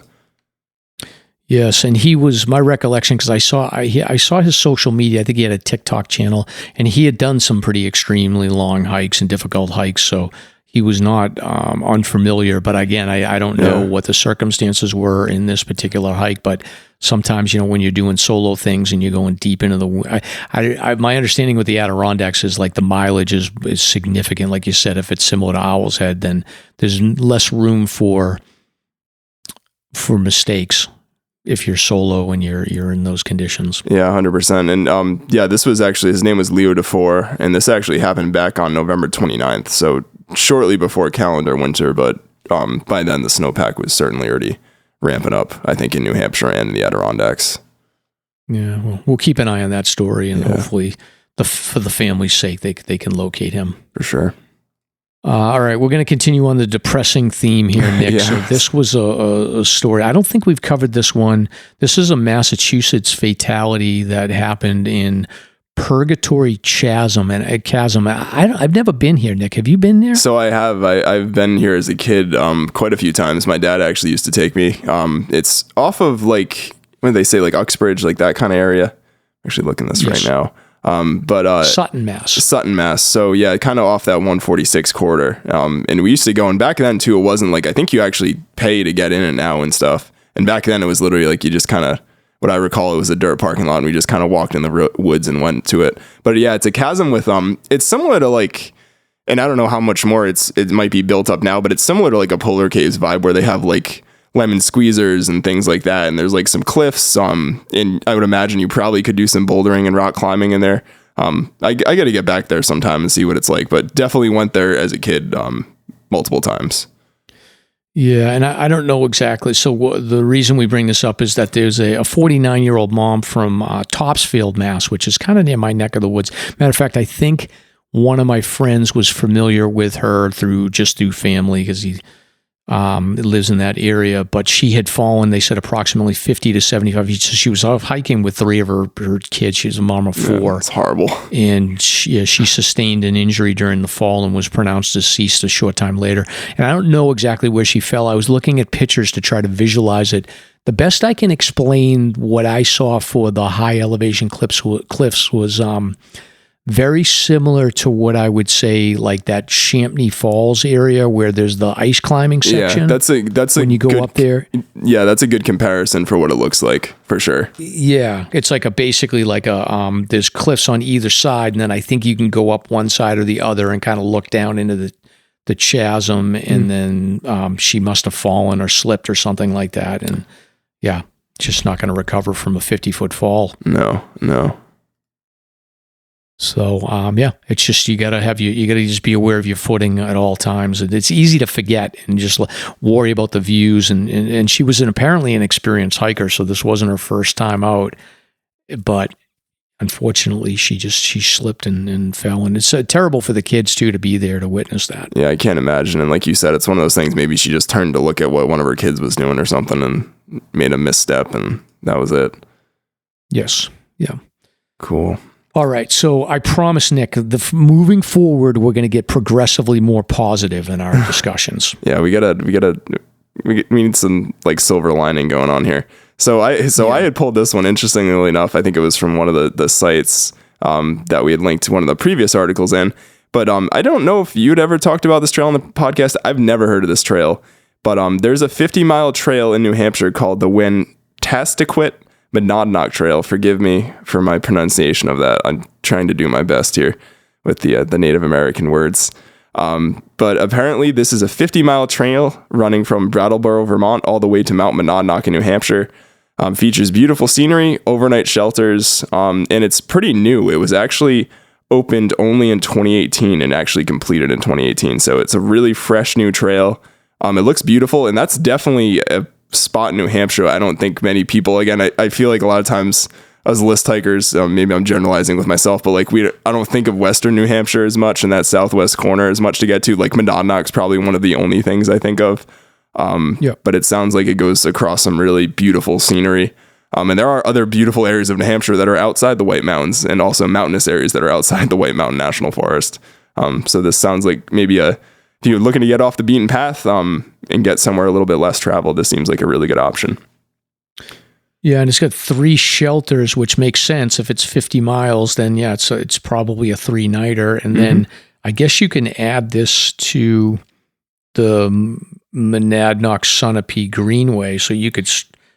Yes, and he was, my recollection, because I saw his social media. I think he had a TikTok channel, and he had done some pretty extremely long hikes and difficult hikes, so he was not unfamiliar. But again, I don't know what the circumstances were in this particular hike, but sometimes, when you're doing solo things and you're going deep into the... my understanding with the Adirondacks is like the mileage is significant. Like you said, if it's similar to Owl's Head, then there's less room for mistakes if you're solo and you're in those conditions. Yeah, 100%. And this was actually, his name was Leo DeFore, and this actually happened back on November 29th, so shortly before calendar winter, but by then the snowpack was certainly already ramping up, I think, in New Hampshire and in the Adirondacks. Yeah, well, we'll keep an eye on that story, and hopefully for the family's sake, they can locate him. For sure. All right, we're going to continue on the depressing theme here, Nick. So this was a story. I don't think we've covered this one. This is a Massachusetts fatality that happened in Purgatory Chasm and a chasm. I've never been here, Nick. Have you been there? So I have. I've been here as a kid quite a few times. My dad actually used to take me. It's off of like, when they say like Uxbridge, like that kind of area. I'm actually looking this right now. But Sutton, Mass. So yeah, kind of off that 146 corridor. And we used to go, and back then too, it wasn't like, I think you actually pay to get in and now and stuff. And back then it was literally like, you just kind of, what I recall, it was a dirt parking lot and we just kind of walked in the woods and went to it. But yeah, it's a chasm with, it's similar to like, and I don't know how much more it might be built up now, but it's similar to like a Polar Caves vibe where they have like lemon squeezers and things like that. And there's like some cliffs. And I would imagine you probably could do some bouldering and rock climbing in there. I got to get back there sometime and see what it's like, but definitely went there as a kid, multiple times. Yeah, and I don't know exactly. So the reason we bring this up is that there's a 49-year-old mom from Topsfield, Mass, which is kind of near my neck of the woods. Matter of fact, I think one of my friends was familiar with her through family because he lives in that area. But she had fallen, they said, approximately 50 to 75 feet. So she was off hiking with three of her kids. She's a mom of four. Yeah, it's horrible. And she sustained an injury during the fall and was pronounced deceased a short time later. And I don't know exactly where she fell. I was looking at pictures to try to visualize it. The best I can explain what I saw for the high elevation cliffs was very similar to what I would say like that Champney Falls area where there's the ice climbing section. Yeah, that's when you go up there. Yeah, that's a good comparison for what it looks like, for sure. Yeah, it's like basically like there's cliffs on either side, and then I think you can go up one side or the other and kind of look down into the chasm, and then she must have fallen or slipped or something like that, and yeah, just not going to recover from a 50-foot fall. No. So, yeah, it's just, you gotta just be aware of your footing at all times. It's easy to forget and just worry about the views. And she was apparently an experienced hiker, so this wasn't her first time out. But unfortunately, she slipped and fell. And it's terrible for the kids too to be there to witness that. Yeah, I can't imagine. And like you said, it's one of those things, maybe she just turned to look at what one of her kids was doing or something and made a misstep, and that was it. Yes. Yeah. Cool. All right, so I promise, Nick, moving forward, we're going to get progressively more positive in our discussions. Yeah, we need some like silver lining going on here. So I had pulled this one, interestingly enough. I think it was from one of the sites that we had linked to one of the previous articles in. But I don't know if you'd ever talked about this trail on the podcast. I've never heard of this trail. But there's a 50-mile trail in New Hampshire called the Wetaskiwin Monadnock Trail. Forgive me for my pronunciation of that. I'm trying to do my best here with the Native American words. But apparently this is a 50-mile trail running from Brattleboro, Vermont, all the way to Mount Monadnock in New Hampshire. Features beautiful scenery, overnight shelters, and it's pretty new. It was actually opened only in 2018 and actually completed in 2018. So it's a really fresh new trail. It looks beautiful, and that's definitely a spot in New Hampshire. I don't think many people, again, I feel like a lot of times as list hikers, maybe I'm generalizing with myself, but like I don't think of Western New Hampshire as much, and that southwest corner as much to get to. Like Monadnock's probably one of the only things I think of. But it sounds like it goes across some really beautiful scenery. And there are other beautiful areas of New Hampshire that are outside the White Mountains, and also mountainous areas that are outside the White Mountain National Forest. So this sounds like maybe if you're looking to get off the beaten path and get somewhere a little bit less traveled, this seems like a really good option. Yeah, and it's got 3 shelters, which makes sense. If it's 50 miles, then yeah, it's probably a 3-nighter. And then I guess you can add this to the Monadnock Sunapee Greenway, so you could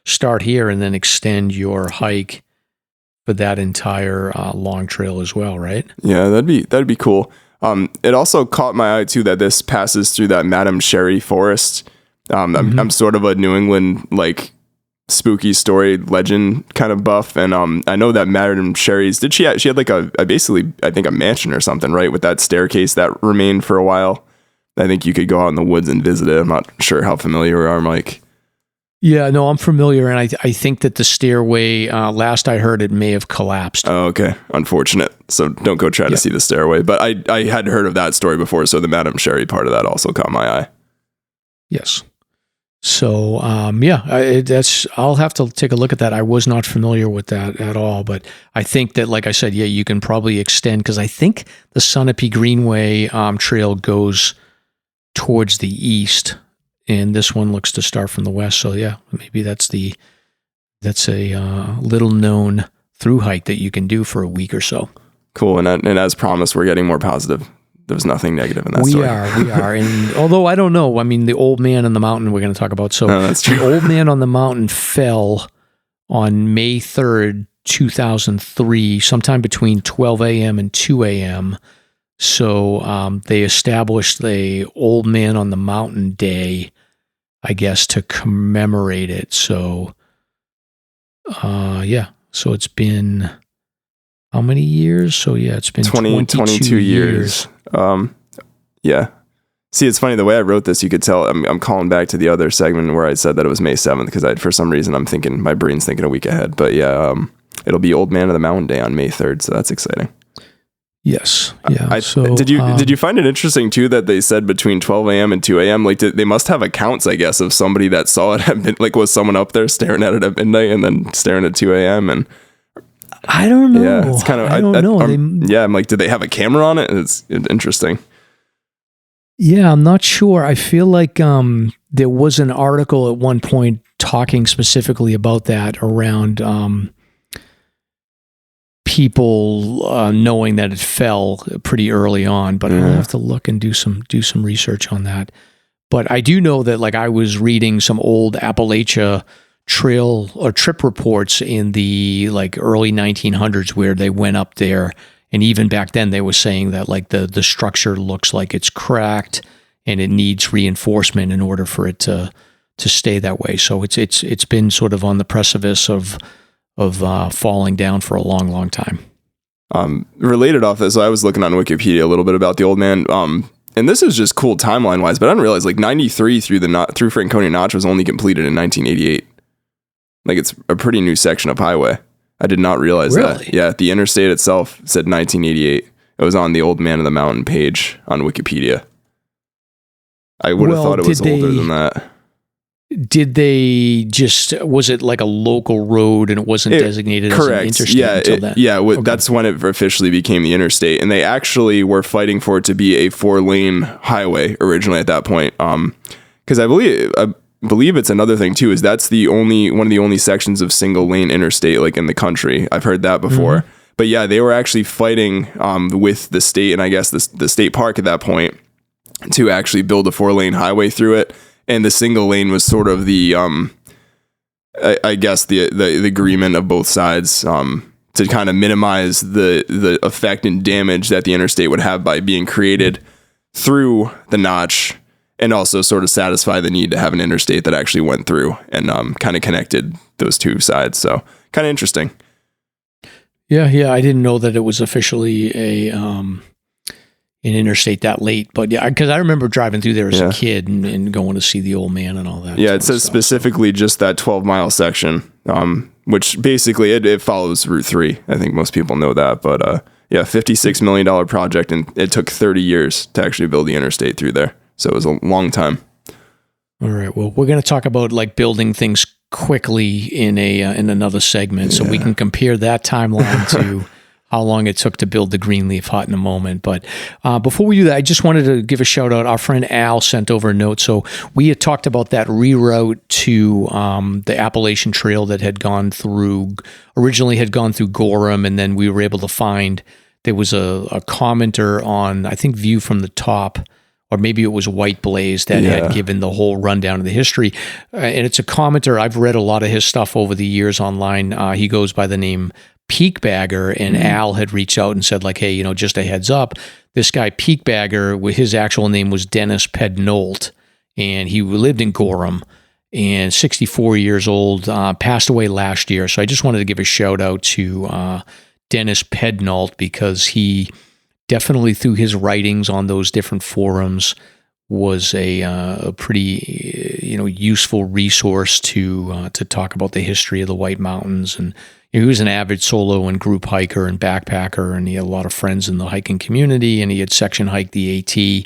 start here and then extend your hike for that entire long trail as well, right? Yeah, that'd be cool. It also caught my eye too that this passes through that Madame Sherry Forest. I'm sort of a New England like spooky story legend kind of buff, and I know that Madame Sherry's she had like a basically I think a mansion or something, right, with that staircase that remained for a while. I think you could go out in the woods and visit it. I'm not sure how familiar you are, Mike. Yeah, no, I'm familiar, and I think that the stairway, last I heard, it may have collapsed. Oh, okay. Unfortunate. So don't go try to see the stairway. But I had heard of that story before, so the Madame Sherry part of that also caught my eye. Yes. So, I'll have to take a look at that. I was not familiar with that at all, but I think that, like I said, yeah, you can probably extend, because I think the Sunapee Greenway Trail goes towards the east, and this one looks to start from the west. So yeah, maybe that's a little known through hike that you can do for a week or so. Cool. And as promised, we're getting more positive. There's nothing negative in that story. We are. And although I don't know, I mean, the old man on the mountain we're going to talk about. So that's true. The old man on the mountain fell on May 3rd, 2003, sometime between 12 a.m. and 2 a.m. So they established the Old Man on the Mountain Day, I guess, to commemorate it. So, so it's been how many years? So yeah, it's been 22 years. Yeah. See, it's funny, the way I wrote this, you could tell I'm calling back to the other segment where I said that it was May 7th, because for some reason my brain's thinking a week ahead. But yeah, it'll be Old Man of the Mountain Day on May 3rd, so that's exciting. Yes. Yeah. Did you find it interesting too that they said between 12 a.m. and 2 a.m.? Like, they must have accounts, I guess, of somebody that saw it at midnight. Like, was someone up there staring at it at midnight and then staring at 2 a.m. and I don't know. Yeah, it's kind of. I don't know. I'm like, did they have a camera on it? It's interesting. Yeah, I'm not sure. I feel like there was an article at one point talking specifically about that, around people knowing that it fell pretty early on, but I'll have to look and do some research on that. But I do know that, like, I was reading some old Appalachia trail or trip reports in the early 1900s where they went up there, and even back then they were saying that the structure looks like it's cracked and it needs reinforcement in order for it to stay that way. So it's been sort of on the precipice of falling down for a long, long time. Related off this, so I was looking on Wikipedia a little bit about the Old Man, and this is just cool timeline wise, but I didn't realize 93 through Franconia Notch was only completed in 1988. It's a pretty new section of highway. I did not realize that. Yeah, the interstate itself said 1988. It was on the Old Man of the Mountain page on Wikipedia. I would have thought it was older than that. Did they was it like a local road and it wasn't designated as an interstate until then? Yeah, okay. That's when it officially became the interstate. And they actually were fighting for it to be a 4-lane highway originally at that point. Because I believe it's another thing too, is that's one of the only sections of single lane interstate in the country. I've heard that before. Mm-hmm. But yeah, they were actually fighting with the state and I guess the state park at that point to actually build a 4-lane highway through it. And the single lane was sort of the I guess the agreement of both sides to kind of minimize the effect and damage that the interstate would have by being created through the notch, and also sort of satisfy the need to have an interstate that actually went through and kind of connected those two sides. So kind of interesting. Yeah, I didn't know that it was officially an interstate that late, but yeah, because I remember driving through there as a kid and going to see the Old Man and all that. Yeah, it says specifically just that 12-mile section, which basically it follows Route 3. I think most people know that, but $56 million project, and it took 30 years to actually build the interstate through there. So it was a long time. All right. Well, we're going to talk about building things quickly in another segment, so we can compare that timeline to how long it took to build the Greenleaf hut in a moment. But before we do that, I just wanted to give a shout out. Our friend Al sent over a note. So we had talked about that reroute to the Appalachian Trail that originally had gone through Gorham, and then we were able to find, there was a commenter on, I think, View from the Top, or maybe it was White Blaze, that had given the whole rundown of the history. And it's a commenter. I've read a lot of his stuff over the years online. He goes by the name Peakbagger, and Al had reached out and said, hey, just a heads up, this guy Peakbagger, his actual name was Dennis Pednolt, and he lived in Gorham, and 64 years old, passed away last year. So I just wanted to give a shout out to Dennis Pednolt, because he definitely, through his writings on those different forums, was a pretty useful resource to talk about the history of the White Mountains. And he was an avid solo and group hiker and backpacker, and he had a lot of friends in the hiking community, and he had section hiked the AT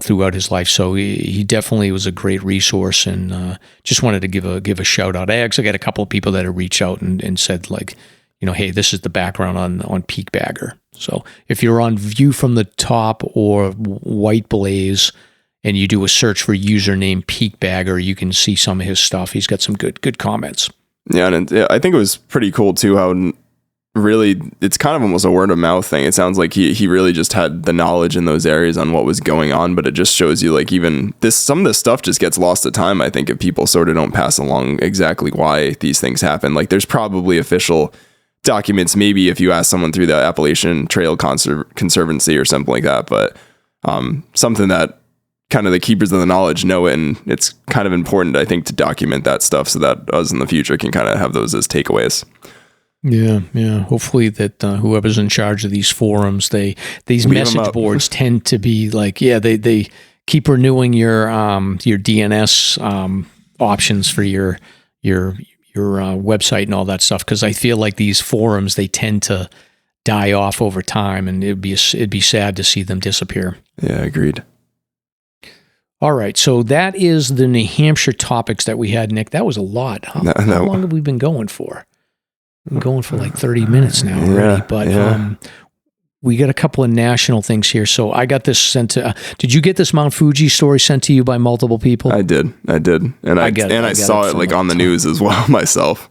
throughout his life. So he definitely was a great resource, and just wanted to give a shout out. I actually got a couple of people that have reached out and said, like, hey, this is the background on Peak Bagger. So if you're on View from the Top or White Blaze and you do a search for username Peak Bagger, you can see some of his stuff. He's got some good comments. Yeah, and I think it was pretty cool too how really it's kind of almost a word of mouth thing. It sounds like he really just had the knowledge in those areas on what was going on, but it just shows you, like, even some of this stuff just gets lost to time, I think, if people sort of don't pass along exactly why these things happen. Like, there's probably official documents, maybe if you ask someone through the Appalachian Trail Conservancy or something like that, but something that kind of the keepers of the knowledge know it, and it's kind of important, I think, to document that stuff so that us in the future can kind of have those as takeaways. Yeah. Hopefully that whoever's in charge of these forums, these message boards tend to be like, they keep renewing your DNS options for your website and all that stuff, because I feel like these forums, they tend to die off over time, and it'd be sad to see them disappear. Yeah, agreed. All right, so that is the New Hampshire topics that we had, Nick. That was a lot. How long have we been going for? We've been going for like 30 minutes now already, but we got a couple of national things here. So I got this sent to. Did you get this Mount Fuji story sent to you by multiple people? I did, and I saw it like on the news as well myself.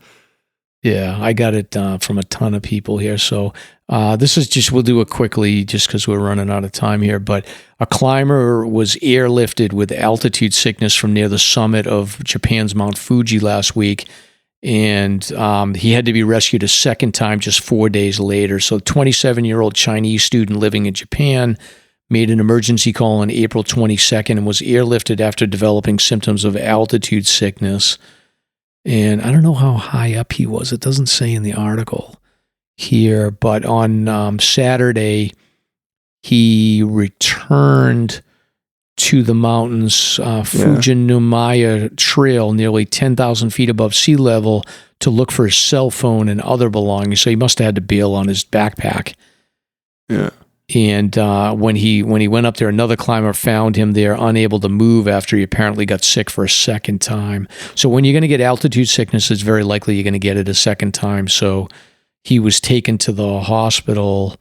Yeah, I got it from a ton of people here. So this is just, we'll do it quickly just because we're running out of time here. But a climber was airlifted with altitude sickness from near the summit of Japan's Mount Fuji last week. And he had to be rescued a second time just 4 days later. So 27-year-old Chinese student living in Japan made an emergency call on April 22nd and was airlifted after developing symptoms of altitude sickness. And I don't know how high up he was. It doesn't say in the article here. But on Saturday, he returned to the mountains, Fujinomaya Trail, nearly 10,000 feet above sea level, to look for his cell phone and other belongings. So he must have had to bail on his backpack. Yeah. And when he went up there, another climber found him there, unable to move after he apparently got sick for a second time. So when you're going to get altitude sickness, it's very likely you're going to get it a second time. So he was taken to the hospital,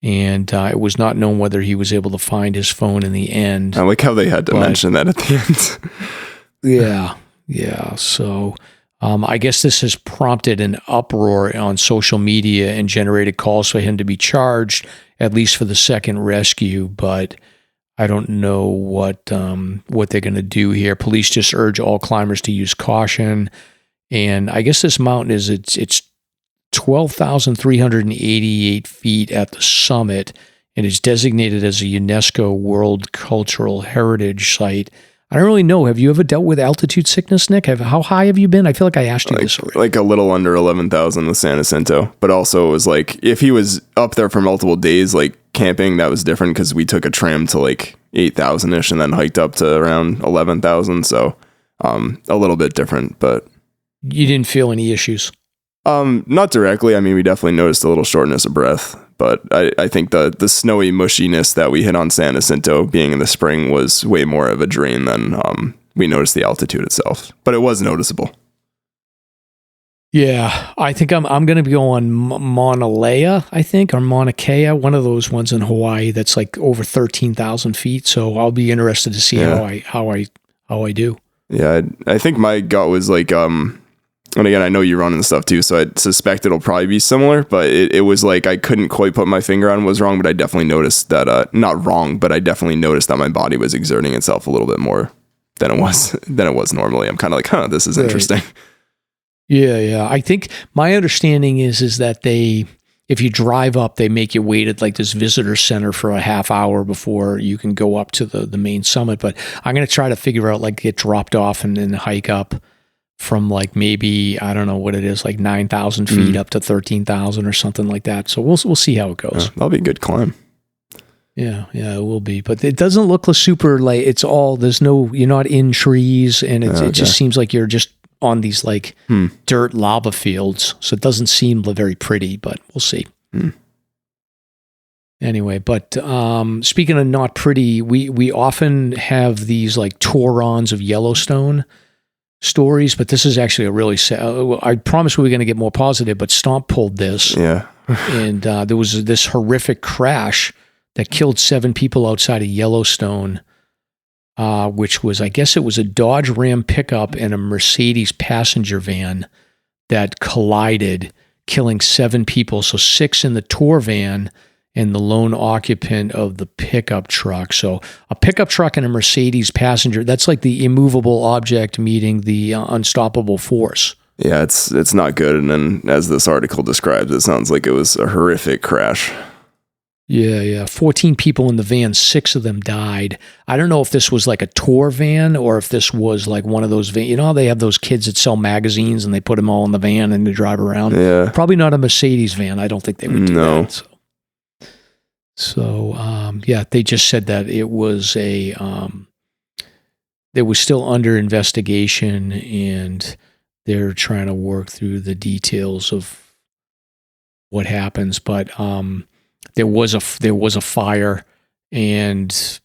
and it was not known whether he was able to find his phone in the end. I like how they had to mention that at the end. Yeah. So I guess this has prompted an uproar on social media and generated calls for him to be charged, at least for the second rescue. But I don't know what they're going to do here. Police just urge all climbers to use caution. And I guess this mountain it's 12,388 feet at the summit, and is designated as a UNESCO World Cultural Heritage Site. I don't really know. Have you ever dealt with altitude sickness, Nick? How high have you been? I feel like I asked you this already. Like a little under 11,000 with San Jacinto, but also it was like, if he was up there for multiple days, like camping, that was different because we took a tram to like 8,000-ish and then hiked up to around 11,000. So a little bit different, but. You didn't feel any issues? Not directly. I mean, we definitely noticed a little shortness of breath, but I think the snowy mushiness that we hit on San Jacinto being in the spring was way more of a drain than we noticed the altitude itself, but it was noticeable. Yeah, I think I'm going to be on Mauna Kea, I think, or Mauna Kea, one of those ones in Hawaii that's like over 13,000 feet. So I'll be interested to see how I do. Yeah, I think my gut was like, and again, I know you run and stuff too, so I suspect it'll probably be similar, but it was like I couldn't quite put my finger on what was wrong, but I definitely noticed that, not wrong, but I definitely noticed that my body was exerting itself a little bit more than it was normally. I'm kind of like, this is interesting. Yeah. I think my understanding is that if you drive up, they make you wait at like this visitor center for a half hour before you can go up to the main summit. But I'm going to try to figure out, like, get dropped off and then hike up from like maybe, I don't know what it is, like 9,000 feet up to 13,000 or something like that. So we'll see how it goes. Yeah, that'll be a good climb. Yeah, it will be. But it doesn't look super, like, it's all, you're not in trees, and it just seems like you're just on these like dirt lava fields. So it doesn't seem very pretty, but we'll see. Anyway, but speaking of not pretty, we often have these like tour-ons of Yellowstone stories, but this is actually a really sad. I promise we were going to get more positive, but Stomp pulled this. Yeah. And there was this horrific crash that killed 7 people outside of Yellowstone, which was, I guess it was a Dodge Ram pickup and a Mercedes passenger van that collided, killing 7 people. So 6 in the tour van and the lone occupant of the pickup truck. So a pickup truck and a Mercedes passenger, that's like the immovable object meeting the unstoppable force. Yeah, it's not good. And then as this article describes, it sounds like it was a horrific crash. Yeah. 14 people in the van, 6 of them died. I don't know if this was like a tour van or if this was like one of those vans. You know how they have those kids that sell magazines and they put them all in the van and they drive around? Yeah. Probably not a Mercedes van. I don't think they would do that. So, they just said that it was it was still under investigation and they're trying to work through the details of what happens. But there was a fire, and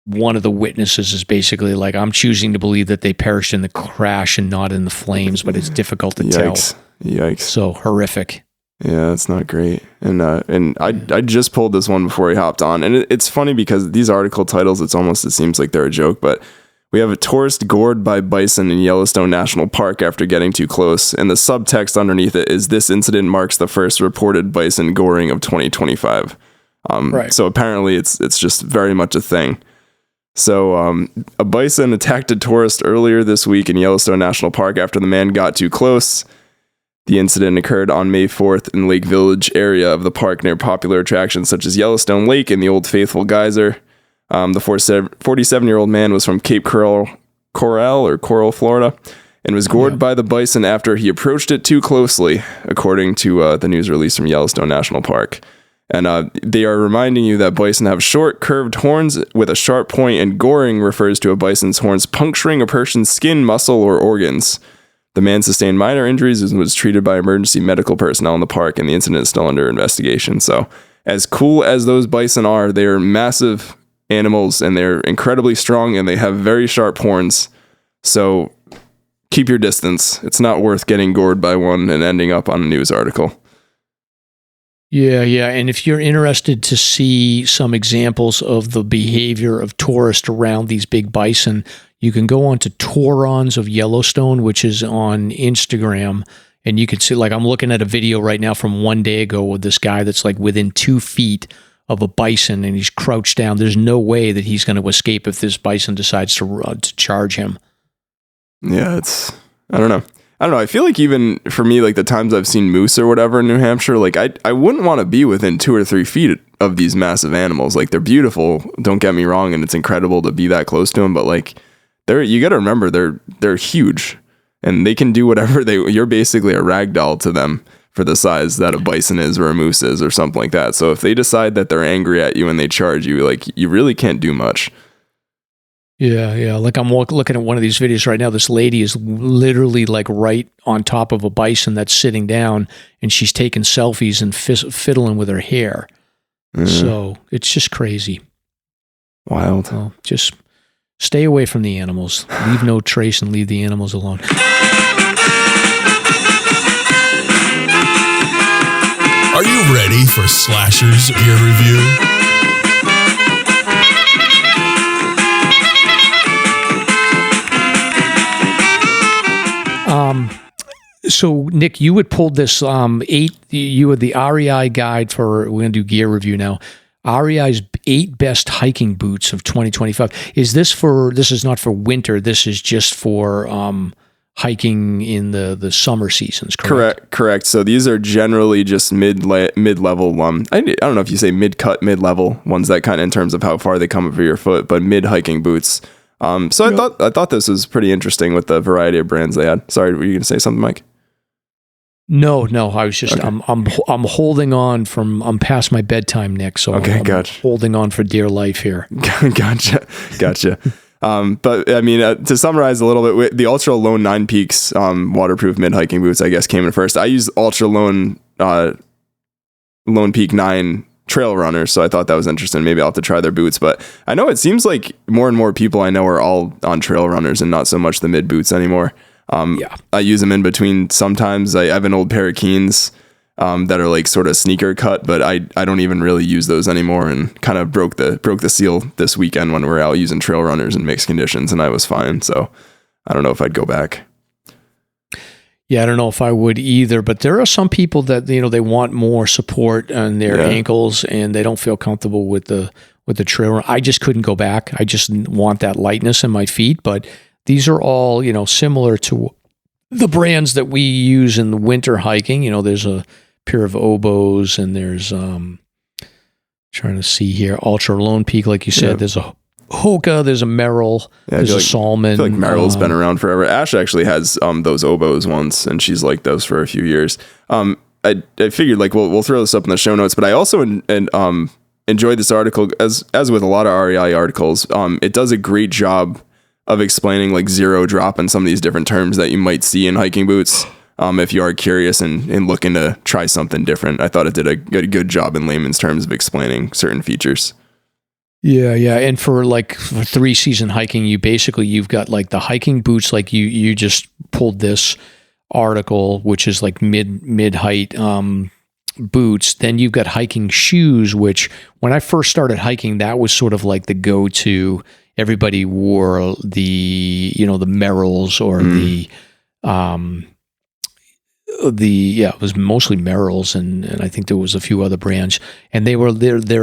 one of the witnesses is basically like, I'm choosing to believe that they perished in the crash and not in the flames, but it's difficult to tell. Yikes. So horrific. Yeah, that's not great. And I just pulled this one before he hopped on. And it's funny because these article titles, it seems like they're a joke, but we have a tourist gored by bison in Yellowstone National Park after getting too close. And the subtext underneath it is, this incident marks the first reported bison goring of 2025. Right. So apparently it's just very much a thing. So a bison attacked a tourist earlier this week in Yellowstone National Park after the man got too close. The incident occurred on May 4th in Lake Village area of the park near popular attractions such as Yellowstone Lake and the Old Faithful Geyser. The 47-year-old man was from Cape Coral, Florida, and was gored by the bison after he approached it too closely, according to the news release from Yellowstone National Park. And they are reminding you that bison have short, curved horns with a sharp point, and goring refers to a bison's horns puncturing a person's skin, muscle, or organs. The man sustained minor injuries and was treated by emergency medical personnel in the park, and the incident is still under investigation. So, as cool as those bison are, they are massive animals, and they're incredibly strong, and they have very sharp horns. So, keep your distance. It's not worth getting gored by one and ending up on a news article. Yeah. And if you're interested to see some examples of the behavior of tourists around these big bison, you can go on to Tour-Ons of Yellowstone, which is on Instagram, and you can see, like, I'm looking at a video right now from one day ago with this guy that's like within 2 feet of a bison, and he's crouched down. There's no way that he's going to escape if this bison decides to charge him. Yeah, I don't know. I feel like even for me, like the times I've seen moose or whatever in New Hampshire, like I wouldn't want to be within 2 or 3 feet of these massive animals. Like, they're beautiful, don't get me wrong, and it's incredible to be that close to them, but like, you got to remember they're huge, and they can do whatever you're basically a rag doll to them for the size that a bison is or a moose is or something like that. So if they decide that they're angry at you and they charge you, like, you really can't do much. Yeah. Like, I'm looking at one of these videos right now. This lady is literally like right on top of a bison that's sitting down, and she's taking selfies and fiddling with her hair. So it's just crazy. Wild. Well, just stay away from the animals. Leave no trace and leave the animals alone. Are you ready for Slasher's Beer Review? So, Nick, you had pulled this you had the REI guide for, we're going to do gear review now, REI's 8 best hiking boots of 2025. Is this is not for winter, this is just for hiking in the summer seasons, correct? Correct. So these are generally just mid-level, I don't know if you say mid-cut, mid-level ones, that kind of in terms of how far they come over your foot, but mid-hiking boots. I thought this was pretty interesting with the variety of brands they had. Sorry, were you going to say something, Mike? No, I was just, okay. I'm holding on I'm past my bedtime, Nick, so I'm holding on for dear life here. Gotcha. But I mean, to summarize a little bit, the Ultra Lone 9 Peaks waterproof mid-hiking boots, I guess, came in first. I use Ultra Lone Peak 9 trail runners, so I thought that was interesting. Maybe I'll have to try their boots. But I know it seems like more and more people I know are all on trail runners and not so much the mid boots anymore. I use them in between. Sometimes I have an old pair of Keens that are like sort of sneaker cut, but I don't even really use those anymore, and kind of broke the seal this weekend when we were out using trail runners in mixed conditions, and I was fine. So I don't know if I'd go back. Yeah, I don't know if I would either, but there are some people that, they want more support on their ankles and they don't feel comfortable with the trail run. I just couldn't go back. I just want that lightness in my feet, but these are all, similar to the brands that we use in the winter hiking. There's a pair of Obos, and there's trying to see here, Ultra Lone Peak, like you said. There's a Hoka, there's a Merrill, there's a Salmon. I feel like Merrill's been around forever. Ash actually has those Obos once, and she's liked those for a few years. I figured like we'll throw this up in the show notes, but I also enjoyed this article as with a lot of REI articles. It does a great job of explaining like zero drop and some of these different terms that you might see in hiking boots. If you are curious and looking to try something different, I thought it did a good job in layman's terms of explaining certain features. Yeah. And for 3-season hiking, you've got like the hiking boots, like you just pulled this article, which is like mid height boots. Then you've got hiking shoes, which when I first started hiking, that was sort of like the go-to. Everybody wore the Merrells or it was mostly Merrells, and I think there was a few other brands, and they're a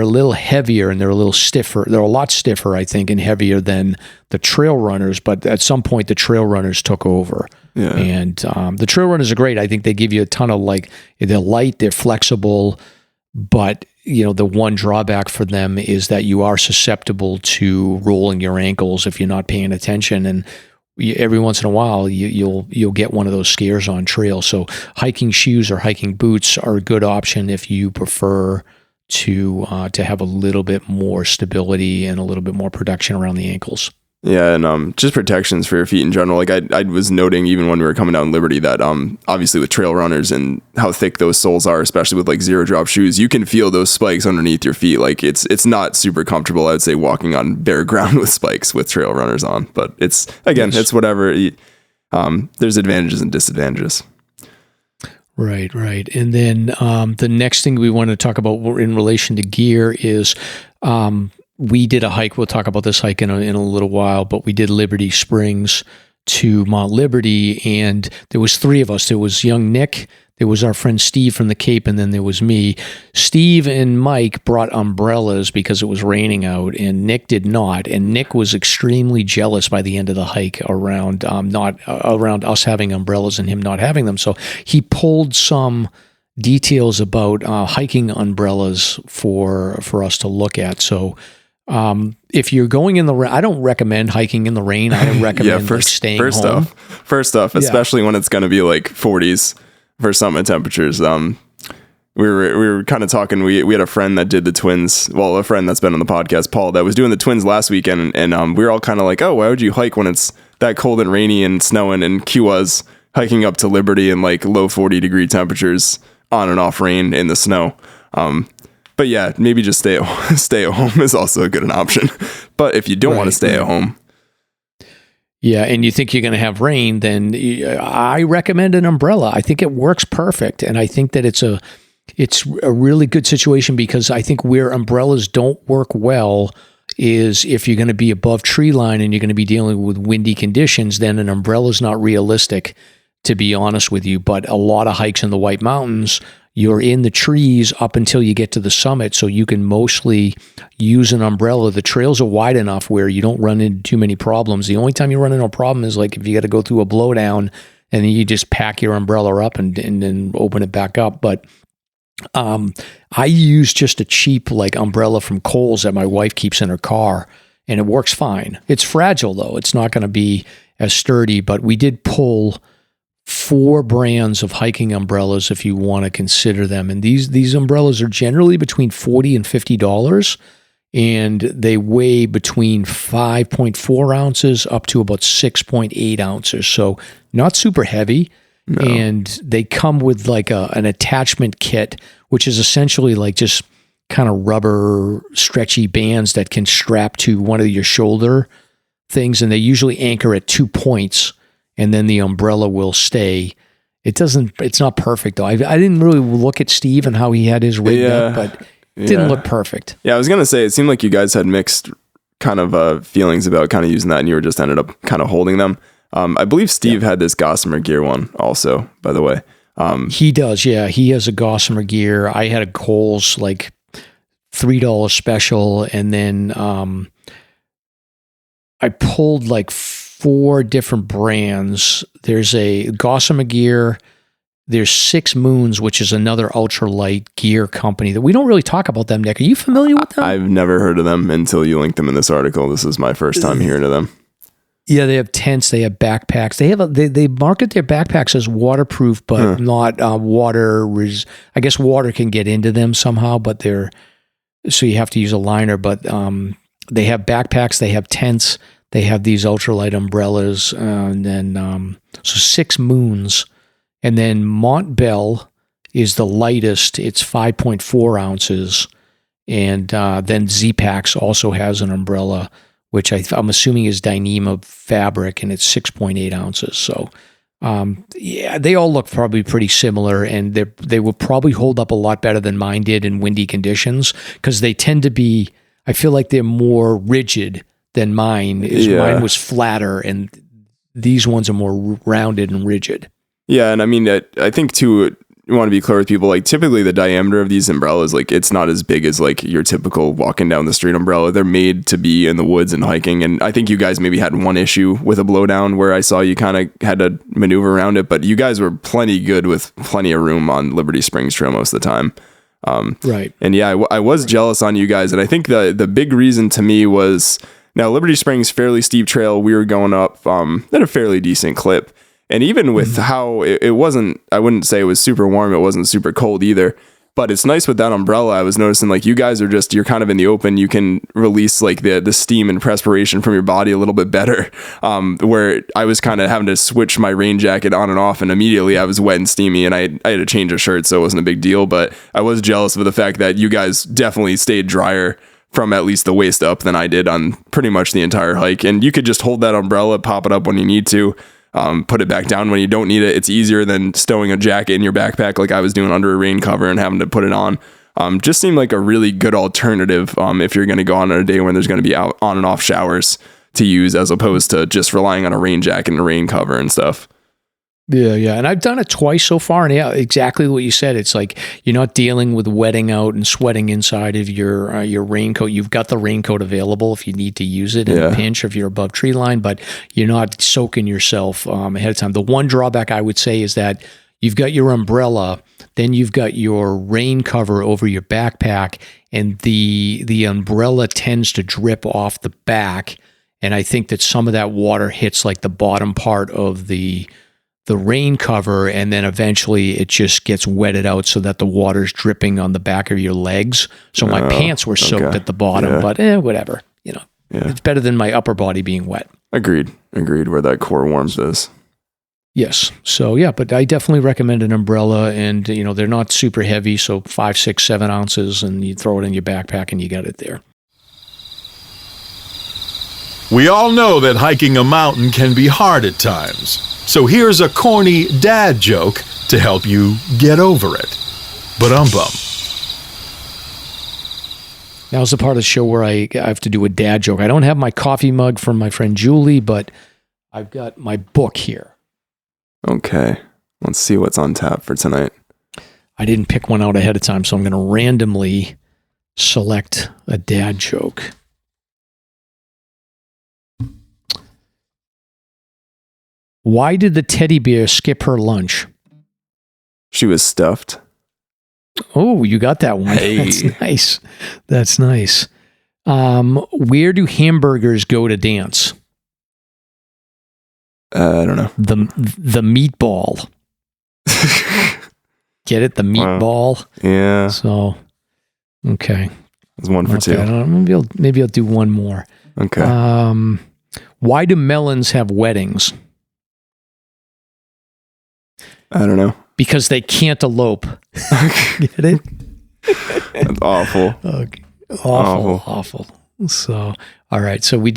little heavier and they're a little stiffer. They're a lot stiffer, I think, and heavier than the trail runners. But at some point, the trail runners took over. Yeah. And the trail runners are great. I think they give you a ton of they're light, they're flexible, but the one drawback for them is that you are susceptible to rolling your ankles if you're not paying attention, and every once in a while you'll get one of those scares on trail. So hiking shoes or hiking boots are a good option if you prefer to have a little bit more stability and a little bit more protection around the ankles. Yeah, and just protections for your feet in general. Like I was noting even when we were coming down Liberty that obviously with trail runners and how thick those soles are, especially with like zero drop shoes, you can feel those spikes underneath your feet. Like it's not super comfortable, I would say, walking on bare ground with spikes with trail runners on. But it's whatever. There's advantages and disadvantages. Right. And then the next thing we want to talk about in relation to gear is we did a hike. We'll talk about this hike in a little while, but we did Liberty Springs to Mount Liberty, and there was 3 of us. There was young Nick, there was our friend Steve from the Cape, and then there was me. Steve and Mike brought umbrellas because it was raining out, and Nick did not. And Nick was extremely jealous by the end of the hike around us having umbrellas and him not having them. So he pulled some details about hiking umbrellas for us to look at. So if you're going in the rain, I don't recommend hiking in the rain. I recommend staying home. First off, especially when it's going to be like 40s for summit temperatures. We were kind of talking. We had a friend that did the Twins. Well, a friend that's been on the podcast, Paul, that was doing the Twins last weekend, and we were all kind of like, oh, why would you hike when it's that cold and rainy and snowing? And Q was hiking up to Liberty in like low 40-degree temperatures, on and off rain in the snow. But yeah, maybe just stay at home is also a good option. But if you don't want to stay at home. Yeah, and you think you're going to have rain, then I recommend an umbrella. I think it works perfect. And I think that it's a really good situation, because I think where umbrellas don't work well is if you're going to be above tree line and you're going to be dealing with windy conditions, then an umbrella is not realistic, to be honest with you. But a lot of hikes in the White Mountains, you're in the trees up until you get to the summit, so you can mostly use an umbrella. The trails are wide enough where you don't run into too many problems. The only time you run into a problem is like if you got to go through a blowdown, and then you just pack your umbrella up and then open it back up. But I use just a cheap like umbrella from Kohl's that my wife keeps in her car, and it works fine. It's fragile though. It's not going to be as sturdy, but we did pull 4 brands of hiking umbrellas if you want to consider them. And these umbrellas are generally between $40 and $50, and they weigh between 5.4 ounces up to about 6.8 ounces. So not super heavy. No. And they come with like an attachment kit, which is essentially like just kind of rubber stretchy bands that can strap to one of your shoulder things, and they usually anchor at 2 points, and then the umbrella will stay. It's not perfect though. I didn't really look at Steve and how he had his rigged up, but it didn't look perfect. Yeah, I was going to say, it seemed like you guys had mixed kind of feelings about kind of using that, and you were just ended up kind of holding them. I believe Steve had this Gossamer Gear one also, by the way. He does, yeah. He has a Gossamer Gear. I had a Kohl's like $3 special, and then I pulled like 4 different brands. There's a Gossamer Gear. There's 6 Moons, which is another ultralight gear company that we don't really talk about them, Nick. Are you familiar with them? I've never heard of them until you linked them in this article. This is my first time hearing of them. Yeah, they have tents. They have backpacks. They market their backpacks as waterproof, but not water. I guess water can get into them somehow, but so you have to use a liner. But they have backpacks. They have tents. They have these ultralight umbrellas, and then so 6 Moons. And then Montbell is the lightest. It's 5.4 ounces. And then Z-Packs also has an umbrella, which I'm assuming is Dyneema fabric, and it's 6.8 ounces. So, they all look probably pretty similar, and they will probably hold up a lot better than mine did in windy conditions, because they tend to be, I feel like they're more rigid than mine. Mine was flatter, and these ones are more rounded and rigid. Yeah, and I mean, I think too, you want to be clear with people, like typically the diameter of these umbrellas, like it's not as big as like your typical walking down the street umbrella. They're made to be in the woods and hiking. And I think you guys maybe had one issue with a blowdown where I saw you kind of had to maneuver around it, but you guys were plenty good with plenty of room on Liberty Springs Trail most of the time. Right. And yeah, I was jealous on you guys. And I think the big reason to me was, now Liberty Springs, fairly steep trail. We were going up at a fairly decent clip. And even with how it wasn't, I wouldn't say it was super warm. It wasn't super cold either, but it's nice with that umbrella. I was noticing like you guys are you're kind of in the open. You can release like the steam and perspiration from your body a little bit better. Where I was kind of having to switch my rain jacket on and off, and immediately I was wet and steamy, and I had to change a shirt. So it wasn't a big deal, but I was jealous of the fact that you guys definitely stayed drier from at least the waist up than I did on pretty much the entire hike. And you could just hold that umbrella, pop it up when you need to. Put it back down when you don't need it. It's easier than stowing a jacket in your backpack like I was doing under a rain cover and having to put it on. Just seemed like a really good alternative if you're going to go on a day when there's going to be out on and off showers to use, as opposed to just relying on a rain jacket and a rain cover and stuff. Yeah. And I've done it twice so far. And yeah, exactly what you said. It's like you're not dealing with wetting out and sweating inside of your raincoat. You've got the raincoat available if you need to use it in a pinch or if you're above tree line, but you're not soaking yourself ahead of time. The one drawback I would say is that you've got your umbrella, then you've got your rain cover over your backpack, and the umbrella tends to drip off the back. And I think that some of that water hits like the bottom part of the rain cover, and then eventually it just gets wetted out so that the water's dripping on the back of your legs. So my pants were soaked at the bottom, but whatever, it's better than my upper body being wet. Agreed where that core warmth is. Yes. So yeah, but I definitely recommend an umbrella, and they're not super heavy. So 5, 6, 7 ounces, and you throw it in your backpack and you got it there. We all know that hiking a mountain can be hard at times. So here's a corny dad joke to help you get over it. Ba-dum-bum. Now's the part of the show where I have to do a dad joke. I don't have my coffee mug from my friend Julie, but I've got my book here. Okay. Let's see what's on tap for tonight. I didn't pick one out ahead of time, so I'm going to randomly select a dad joke. Why did the teddy bear skip her lunch? She was stuffed. Oh, you got that one. Hey. That's nice. Where do hamburgers go to dance? I don't know. The meatball. Get it? The meatball? Wow. Yeah. So, okay. That's one for two. I don't know. Maybe I'll do one more. Okay. Why do melons have weddings? I don't know. Because they can't elope. Get it? That's awful. Okay. Awful. So, all right. So we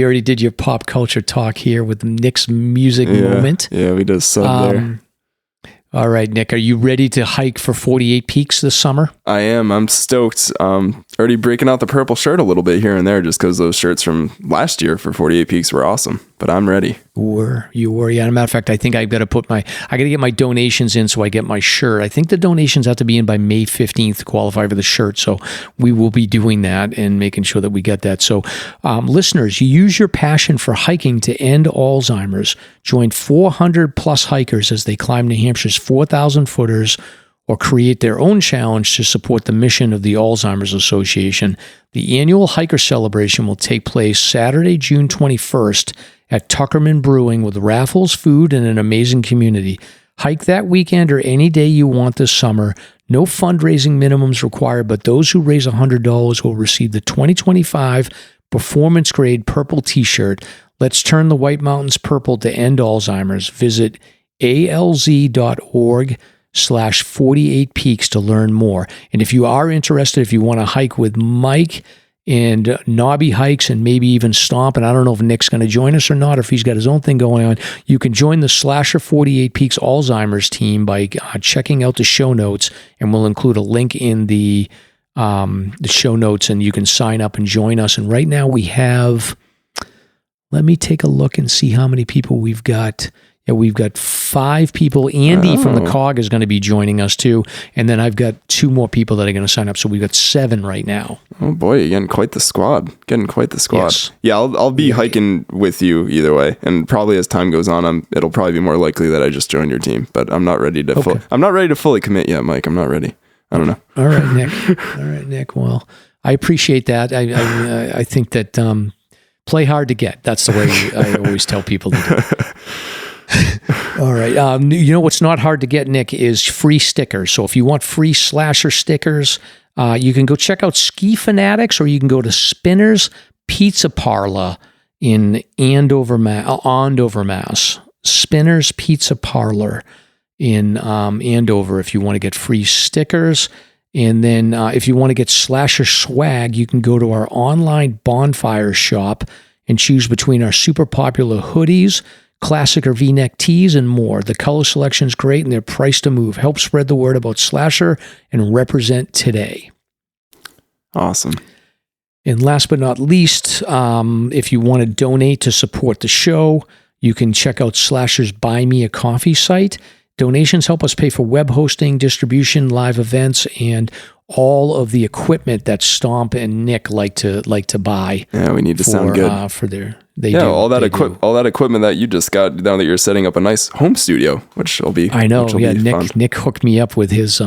already did your pop culture talk here with Nick's music moment. Yeah, we did sub there. All right, Nick, are you ready to hike for 48 Peaks this summer? I am. I'm stoked. Already breaking out the purple shirt a little bit here and there just because those shirts from last year for 48 Peaks were awesome. But I'm ready. You were. Yeah, as a matter of fact, I think I've got to get my donations in so I get my shirt. I think the donations have to be in by May 15th to qualify for the shirt. So we will be doing that and making sure that we get that. So listeners, you use your passion for hiking to end Alzheimer's. Join 400 plus hikers as they climb New Hampshire's 4,000 footers or create their own challenge to support the mission of the Alzheimer's Association. The annual hiker celebration will take place Saturday, June 21st at Tuckerman Brewing with raffles, food, and an amazing community. Hike that weekend or any day you want this summer. No fundraising minimums required, but those who raise $100 will receive the 2025 Performance Grade Purple T-shirt. Let's turn the White Mountains purple to end Alzheimer's. Visit alz.org/48 peaks to learn more. And if you are interested, if you want to hike with Mike and Nobby Hikes and maybe even Stomp, and I don't know if Nick's going to join us or not, or if he's got his own thing going on, you can join the Slasher 48 Peaks Alzheimer's team by checking out the show notes, and we'll include a link in the show notes, and you can sign up and join us. And right now we have, let me take a look and see how many people we've got. Yeah, we've got 5 people. Andy from the COG is going to be joining us too. And then I've got 2 more people that are going to sign up. So we've got 7 right now. Oh boy, you're getting quite the squad. Yes. Yeah, I'll be hiking with you either way. And probably as time goes on, it'll probably be more likely that I just join your team. But I'm not ready to I'm not ready to fully commit yet, Mike. I'm not ready. I don't know. All right, Nick. Well, I appreciate that. I think that play hard to get. That's the way I always tell people to do it. All right. You know what's not hard to get, Nick, is free stickers. So if you want free Slasher stickers, you can go check out Ski Fanatics, or you can go to Spinner's Pizza Parlor in Andover, Mass. Spinner's Pizza Parlor in Andover if you want to get free stickers. And then if you want to get Slasher swag, you can go to our online bonfire shop and choose between our super popular hoodies, classic or V-neck tees, and more. The color selection is great and they're priced to move. Help spread the word about Slasher and represent today. Awesome. And last but not least, if you want to donate to support the show, you can check out Slasher's Buy Me a Coffee site. Donations help us pay for web hosting, distribution, live events, and all of the equipment that Stomp and Nick like to buy. Yeah, we need to sound good for their. All that equipment that you just got now that you're setting up a nice home studio, which will be. I know. Yeah, fun. Nick hooked me up with his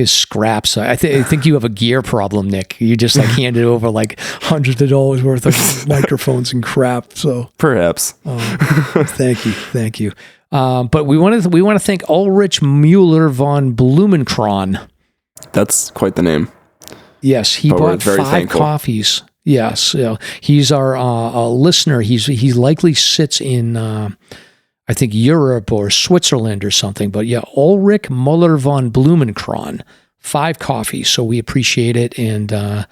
scraps. I think you have a gear problem, Nick. You just handed over hundreds of dollars worth of microphones and crap. So perhaps. Thank you. But we want to thank Ulrich Mueller von Blumenkron. That's quite the name. Yes, he bought 5 coffees. Yes, he's our listener. He likely sits in I think Europe or Switzerland or something. But yeah, Ulrich Mueller von Blumenkron, 5 coffees. So we appreciate it, and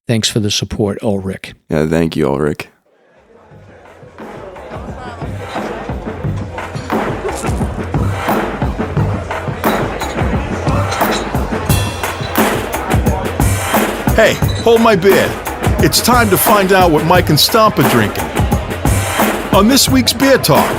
thanks for the support, Ulrich. Yeah, thank you, Ulrich. Hey, hold my beer. It's time to find out what Mike and Stomp are drinking on this week's Beer Talk.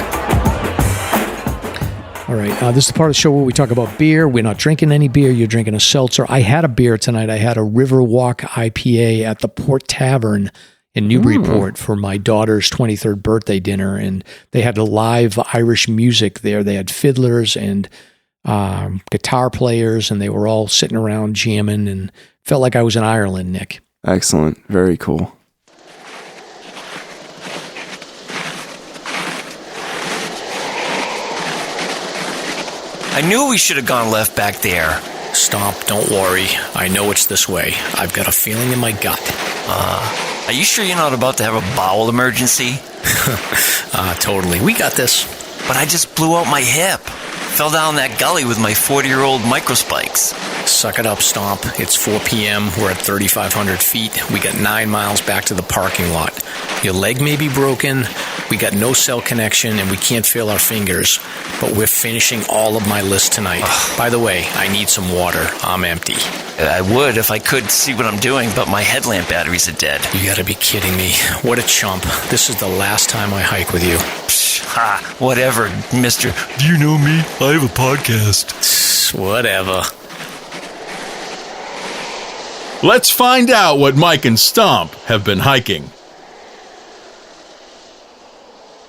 All right, this is the part of the show where we talk about beer. We're not drinking any beer. You're drinking a seltzer. I had a beer tonight. I had a Riverwalk IPA at the Port Tavern in Newburyport for my daughter's 23rd birthday dinner, and they had a live Irish music there. They had fiddlers and guitar players, and they were all sitting around jamming, and felt like I was in Ireland, Nick. Excellent. Very cool. I knew we should have gone left back there. Stomp, don't worry. I know it's this way. I've got a feeling in my gut. Are you sure you're not about to have a bowel emergency? Totally. We got this. But I just blew out my hip. Fell down that gully with my 40-year-old microspikes. Suck it up, Stomp. It's 4 p.m. We're at 3,500 feet. We got 9 miles back to the parking lot. Your leg may be broken. We got no cell connection, and we can't feel our fingers. But we're finishing all of my list tonight. By the way, I need some water. I'm empty. I would if I could see what I'm doing, but my headlamp batteries are dead. You gotta be kidding me. What a chump. This is the last time I hike with you. Ha, whatever, mister. Do you know me? I have a podcast. Whatever. Let's find out what Mike and Stomp have been hiking.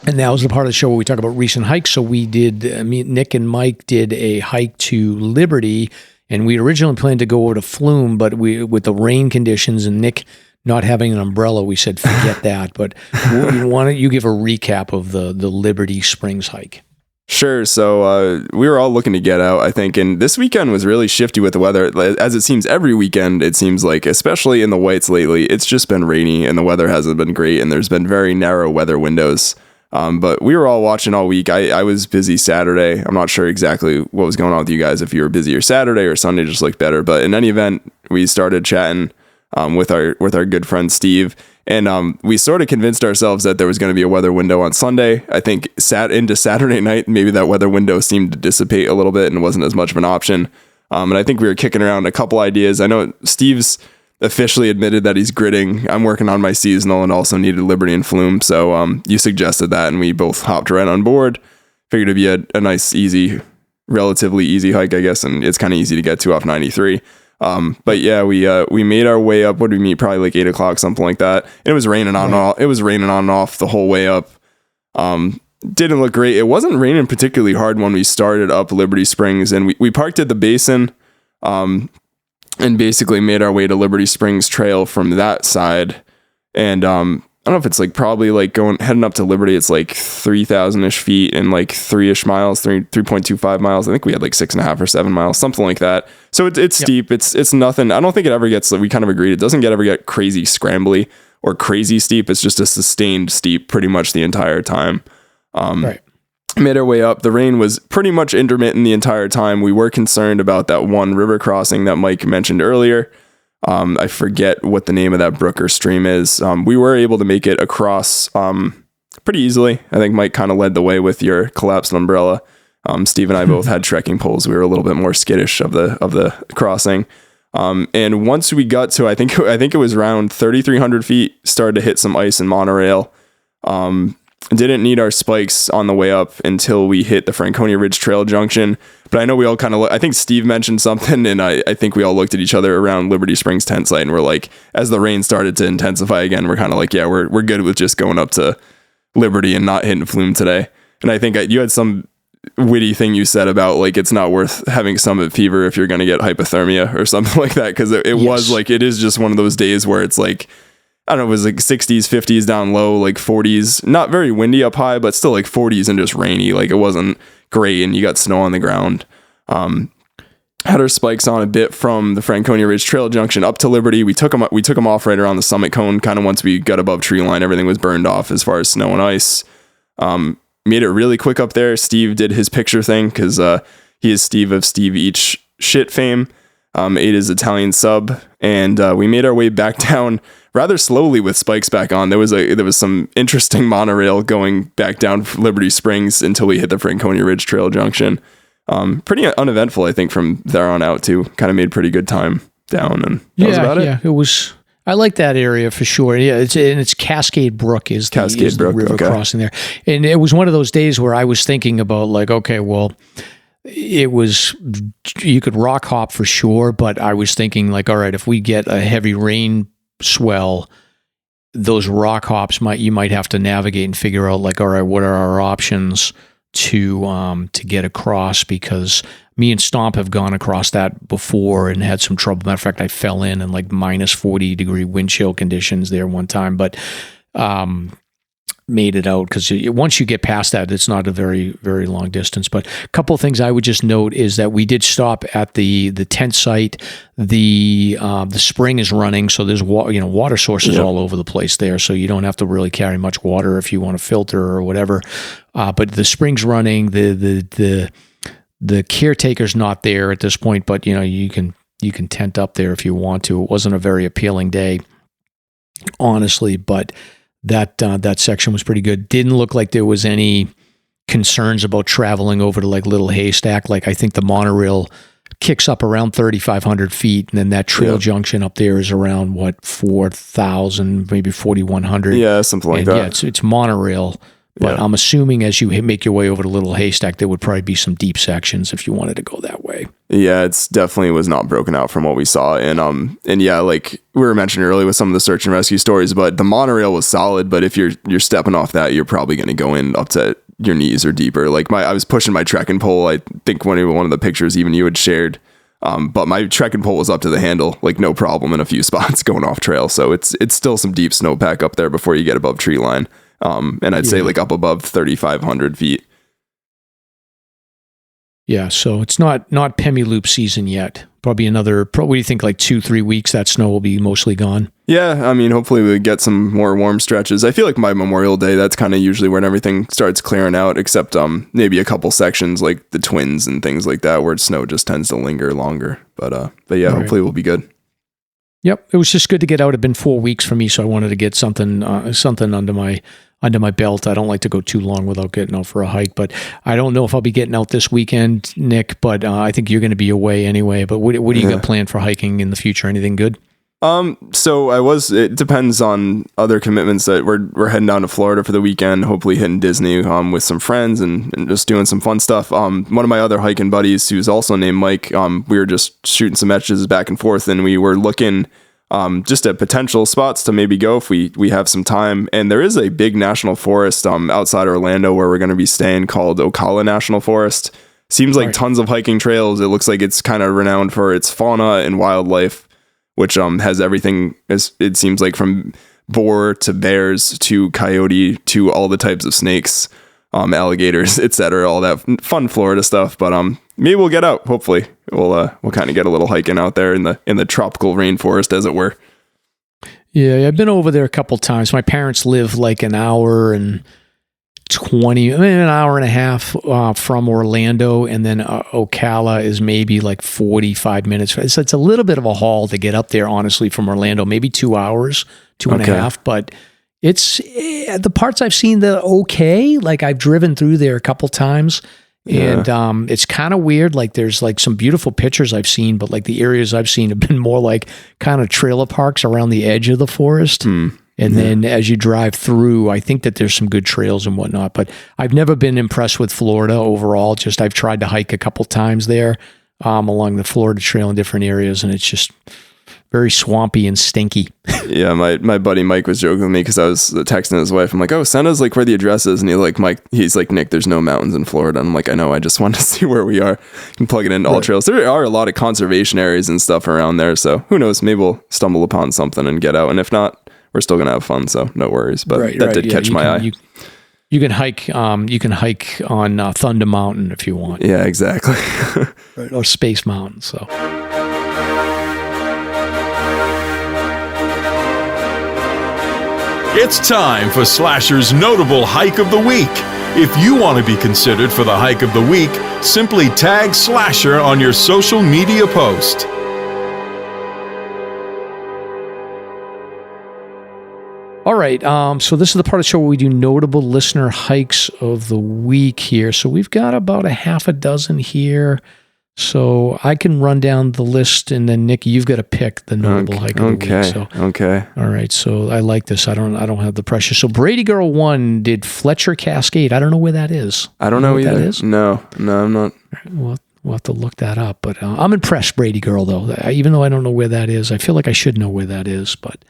And that was the part of the show where we talk about recent hikes. So we did, Nick and Mike did a hike to Liberty, and we originally planned to go over to Flume, but with the rain conditions and Nick not having an umbrella, we said, forget that. But why don't you give a recap of the Liberty Springs hike? Sure. So we were all looking to get out, I think, and this weekend was really shifty with the weather. As it seems every weekend, it seems like, especially in the Whites lately, it's just been rainy and the weather hasn't been great, and there's been very narrow weather windows. But we were all watching all week. I was busy Saturday. I'm not sure exactly what was going on with you guys, if you were busier Saturday or Sunday just looked better. But in any event, we started chatting with our good friend Steve, and we sort of convinced ourselves that there was going to be a weather window on Sunday. I think into Saturday night, maybe that weather window seemed to dissipate a little bit and wasn't as much of an option. And I think we were kicking around a couple ideas. I know Steve's officially admitted that he's gridding. I'm working on my seasonal and also needed Liberty and Flume. So you suggested that, and we both hopped right on board. Figured it'd be a nice, easy, relatively easy hike, I guess, and it's kind of easy to get to off 93. But yeah, we made our way up. What did we meet? Probably like 8 o'clock, something like that. And it was raining on and off. It was raining on and off the whole way up. Didn't look great. It wasn't raining particularly hard when we started up Liberty Springs, and we parked at the basin, and basically made our way to Liberty Springs Trail from that side. And I don't know if it's like probably like heading up to Liberty, it's like 3,000-ish feet and like 3-ish miles, 3.25 miles. I think we had like 6.5 or 7 miles, something like that. So it's steep. It's nothing. I don't think it ever gets, we kind of agreed, it doesn't ever get crazy scrambly or crazy steep. It's just a sustained steep pretty much the entire time. Right. Made our way up. The rain was pretty much intermittent the entire time. We were concerned about that one river crossing that Mike mentioned earlier. I forget what the name of that brook or stream is. We were able to make it across pretty easily. I think Mike kind of led the way with your collapsed umbrella. Steve and I both had trekking poles. We were a little bit more skittish of the crossing. And once we got to, I think it was around 3,300 feet, started to hit some ice and monorail. Didn't need our spikes on the way up until we hit the Kilkenny Ridge Trail junction. But I know we all kind of, I think Steve mentioned something, and I think we all looked at each other around Liberty Springs tent site, and we're like, as the rain started to intensify again, we're kind of like, yeah, we're good with just going up to Liberty and not hitting Flume today. And I think you had some witty thing you said about like, it's not worth having summit fever if you're going to get hypothermia or something like that. Cause it was like, it is just one of those days where it's like, I don't know, it was like 60s, 50s down low, like 40s, not very windy up high, but still like 40s and just rainy. Like it wasn't great, and you got snow on the ground. Had our spikes on a bit from the Kilkenny Ridge Trail junction up to Liberty. We took them off right around the summit cone. Kind of once we got above tree line, everything was burned off as far as snow and ice. Made it really quick up there. Steve did his picture thing because he is Steve of Steve Eats Shit fame. Ate his Italian sub, and we made our way back down rather slowly with spikes back on. There was some interesting monorail going back down Liberty Springs until we hit the Kilkenny Ridge Trail junction. Pretty uneventful, I think, from there on out too. Kind of made pretty good time down, and that was about it. Yeah, it was. I like that area for sure. Yeah, it's Cascade Brook is the river crossing there, and it was one of those days where I was thinking about like, okay, well, it was, you could rock hop for sure, but I was thinking like, all right, if we get a heavy rain swell, those rock hops you might have to navigate and figure out like, all right, what are our options to get across, because me and Stomp have gone across that before and had some trouble. Matter of fact, I fell in like minus 40 degree wind chill conditions there one time, but made it out, because once you get past that, it's not a very, very long distance. But a couple of things I would just note is that we did stop at the tent site. The spring is running, so there's water sources all over the place there, so you don't have to really carry much water if you want to filter or whatever. But the spring's running. The The caretaker's not there at this point, but you can tent up there if you want to. It wasn't a very appealing day, honestly, but that section was pretty good. Didn't look like there was any concerns about traveling over to like Little Haystack. Like I think the monorail kicks up around 3,500 feet, and then that trail junction up there is around 4,000, maybe 4,100. Yeah, something like that. Yeah, it's monorail. But I'm assuming as you make your way over to Little Haystack, there would probably be some deep sections if you wanted to go that way. Yeah, it's definitely was not broken out from what we saw. And yeah, like we were mentioning earlier with some of the search and rescue stories, but the monorail was solid. But if you're stepping off that, you're probably going to go in up to your knees or deeper. Like I was pushing my trekking pole. I think one of the pictures even you had shared. But my trekking pole was up to the handle, like no problem in a few spots going off trail. So it's still some deep snowpack up there before you get above tree line. And I'd say like up above 3,500 feet. Yeah, so it's not Pemmiloop season yet. Probably what do you think, like 2-3 weeks, that snow will be mostly gone? Yeah, I mean, hopefully we get some more warm stretches. I feel like by Memorial Day, that's kind of usually when everything starts clearing out, except maybe a couple sections like the Twins and things like that, where snow just tends to linger longer. But yeah, hopefully we'll be good. Yep, it was just good to get out. It'd been 4 weeks for me, so I wanted to get something under my belt. I don't like to go too long without getting out for a hike, but I don't know if I'll be getting out this weekend, Nick, but I think you're going to be away anyway. But what do you got planned for hiking in the future? Anything good? So it depends on other commitments that we're heading down to Florida for the weekend, hopefully hitting Disney, with some friends and just doing some fun stuff. One of my other hiking buddies, who's also named Mike, we were just shooting some messages back and forth, and we were looking, just at potential spots to maybe go if we have some time. And there is a big national forest, outside Orlando where we're going to be staying called Ocala National Forest. Seems like tons of hiking trails. It looks like it's kind of renowned for its fauna and wildlife, which has everything, as it seems like, from boar to bears to coyote to all the types of snakes, alligators, etc. All that fun Florida stuff. But maybe we'll get out. Hopefully, we'll kind of get a little hiking out there in the tropical rainforest, as it were. Yeah, I've been over there a couple times. My parents live like an hour and 20, an hour and a half from Orlando, and then Ocala is maybe like 45 minutes. So it's a little bit of a haul to get up there, honestly, from Orlando, maybe 2 hours, two and a half, but it's the parts I've seen that okay. Like I've driven through there a couple times, and it's kind of weird. Like there's like some beautiful pictures I've seen, but like the areas I've seen have been more like kind of trailer parks around the edge of the forest. And then as you drive through, I think that there's some good trails and whatnot, but I've never been impressed with Florida overall. Just I've tried to hike a couple times there along the Florida Trail in different areas, and it's just very swampy and stinky. Yeah, my buddy Mike was joking with me because I was texting his wife. I'm like, oh, send us like where the address is. And he's like, Nick, there's no mountains in Florida. And I'm like, I know, I just wanted to see where we are and plug it into all trails. There are a lot of conservation areas and stuff around there. So who knows, maybe we'll stumble upon something and get out. And if not, we're still going to have fun, so no worries. But that did catch my eye. You can hike on Thunder Mountain if you want. Yeah, exactly. Or Space Mountain. So It's time for Slasher's Notable Hike of the Week. If you want to be considered for the Hike of the Week, simply tag Slasher on your social media post. all right, so this is the part of the show where we do notable listener hikes of the week here. So we've got about a half a dozen here. So I can run down the list, and then Nick, you've got to pick the notable hike of the week. So, okay. All right. So I like this. I don't have the pressure. So Brady Girl 1 did Fletcher Cascade. I don't know where that is. I don't know either. That is? No, I'm not. Well, we'll have to look that up. But I'm impressed, Brady Girl, though. Even though I don't know where that is, I feel like I should know where that is. But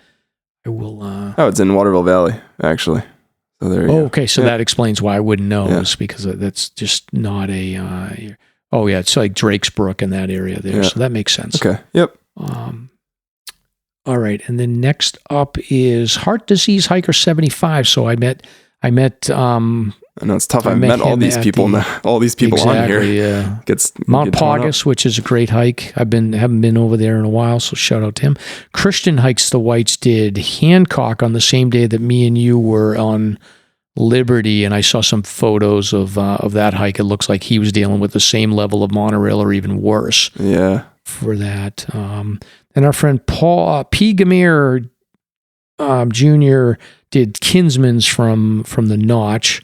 I will. Oh, it's in Waterville Valley, actually. So there you go. Okay. So that explains why I wouldn't know. It's because that's just not a. Oh, yeah, it's like Drake's Brook in that area there, so that makes sense. Okay, yep. All right, and then next up is Heart Disease Hiker 75. So I met. I know it's tough. I met all these people. On here. Yeah. Mount Paugus, which is a great hike. Haven't been over there in a while, so shout out to him. Christian Hikes the Whites did Hancock on the same day that me and you were on Liberty, and I saw some photos of that hike. It looks like he was dealing with the same level of monorail or even worse. Yeah. For that. And our friend Paul P. Gamir Jr. did Kinsman's from the Notch.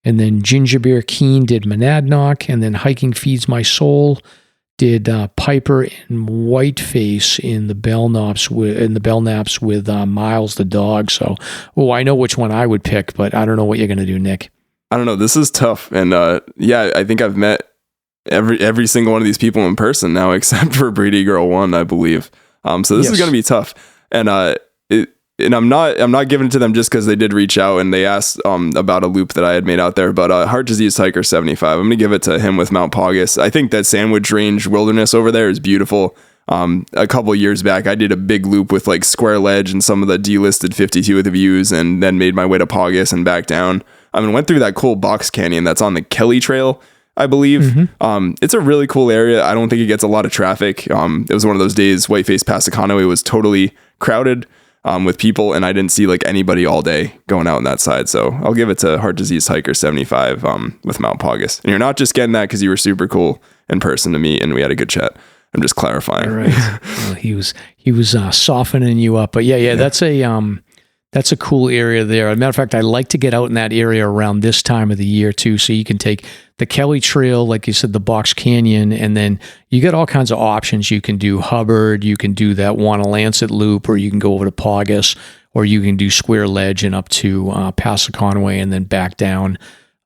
And then Ginger Beer Keen did Monadnock. And then Hiking Feeds My Soul did Piper and Whiteface in the Belknaps with Miles the dog. So, I know which one I would pick, but I don't know what you're going to do, Nick. I don't know. This is tough. And I think I've met every single one of these people in person now, except for Breedy Girl 1, I believe. So this is going to be tough. And I'm not giving it to them just because they did reach out and they asked about a loop that I had made out there. But Heart Disease Hiker 75, I'm going to give it to him with Mount Paugus. I think that Sandwich Range wilderness over there is beautiful. A couple years back, I did a big loop with like Square Ledge and some of the delisted 52 with the views, and then made my way to Paugus and back down. Went through that cool box canyon that's on the Kelly Trail, I believe. Mm-hmm. It's a really cool area. I don't think it gets a lot of traffic. It was one of those days, Whiteface past Economy was totally crowded with people, and I didn't see like anybody all day going out on that side. So I'll give it to Heart Disease Hiker 75 with Mount Paugus. And you're not just getting that because you were super cool in person to me and we had a good chat. I'm just clarifying. All right. Well, he was softening you up, but yeah. That's a cool area there. As a matter of fact, I like to get out in that area around this time of the year too. So you can take the Kelly Trail, like you said, the Box Canyon, and then you get all kinds of options. You can do Hubbard, you can do that Wanalancet loop, or you can go over to Paugus, or you can do Square Ledge and up to Pass Conway and then back down.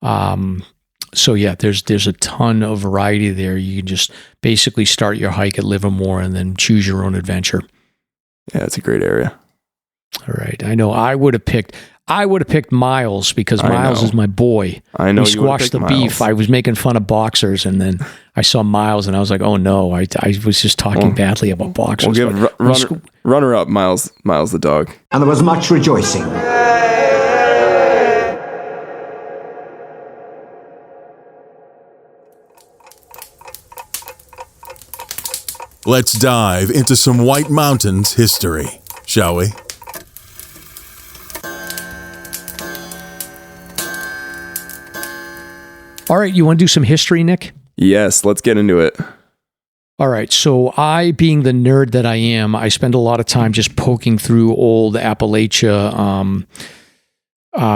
So yeah, there's a ton of variety there. You can just basically start your hike at Livermore and then choose your own adventure. Yeah, it's a great area. All right. I know I would have picked Miles because Miles is my boy. I know. We squashed the beef. I was making fun of boxers, and then I saw Miles and I was like, oh no, I was just talking badly about boxers. We'll give runner up Miles the dog. And there was much rejoicing. Let's dive into some White Mountains history, shall we? All right, you want to do some history, Nick? Yes, let's get into it. All right, so I, being the nerd that I am, I spend a lot of time just poking through old Appalachia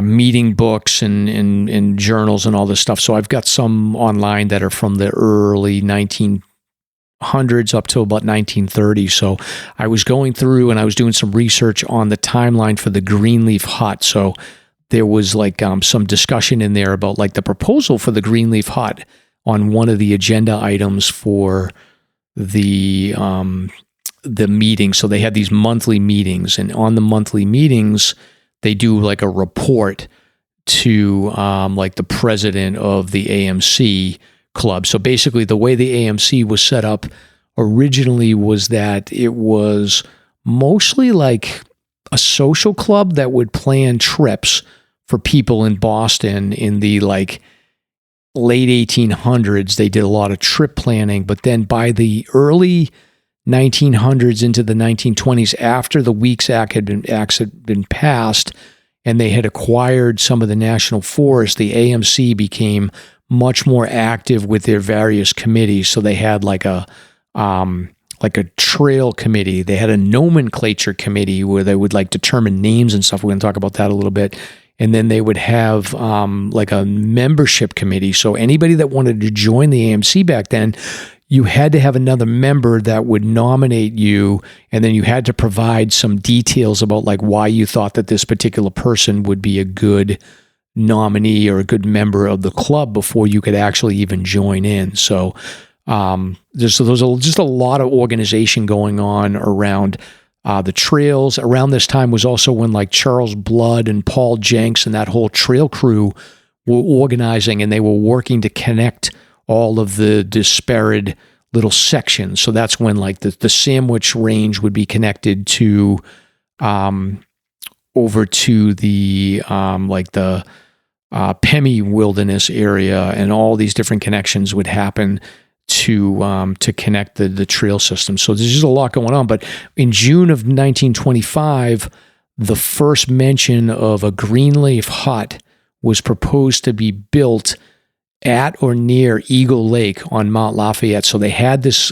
meeting books and journals and all this stuff. So I've got some online that are from the early 1900s up to about 1930. So I was going through and I was doing some research on the timeline for the Greenleaf hut. So there was like some discussion in there about like the proposal for the Greenleaf hut on one of the agenda items for the meeting. So they had these monthly meetings, and on the monthly meetings, they do like a report to like the president of the AMC club. So basically the way the AMC was set up originally was that it was mostly like a social club that would plan trips for people in Boston in the like late 1800s. They did a lot of trip planning, but then by the early 1900s into the 1920s, after the Weeks Act had been passed and they had acquired some of the national forests, the AMC became much more active with their various committees. So they had like a trail committee. They had a nomenclature committee where they would like determine names and stuff. We're going to talk about that a little bit. And then they would have like a membership committee. So anybody that wanted to join the AMC back then, you had to have another member that would nominate you, and then you had to provide some details about like why you thought that this particular person would be a good nominee or a good member of the club before you could actually even join in. So there's just a lot of organization going on around the trails. Around this time was also when like Charles Blood and Paul Jenks and that whole trail crew were organizing, and they were working to connect all of the disparate little sections. So that's when like the Sandwich Range would be connected to over to the like the Pemi Wilderness area, and all these different connections would happen to connect the trail system. So there's just a lot going on. But in June of 1925, the first mention of a Greenleaf hut was proposed to be built at or near Eagle Lake on Mount Lafayette. So they had this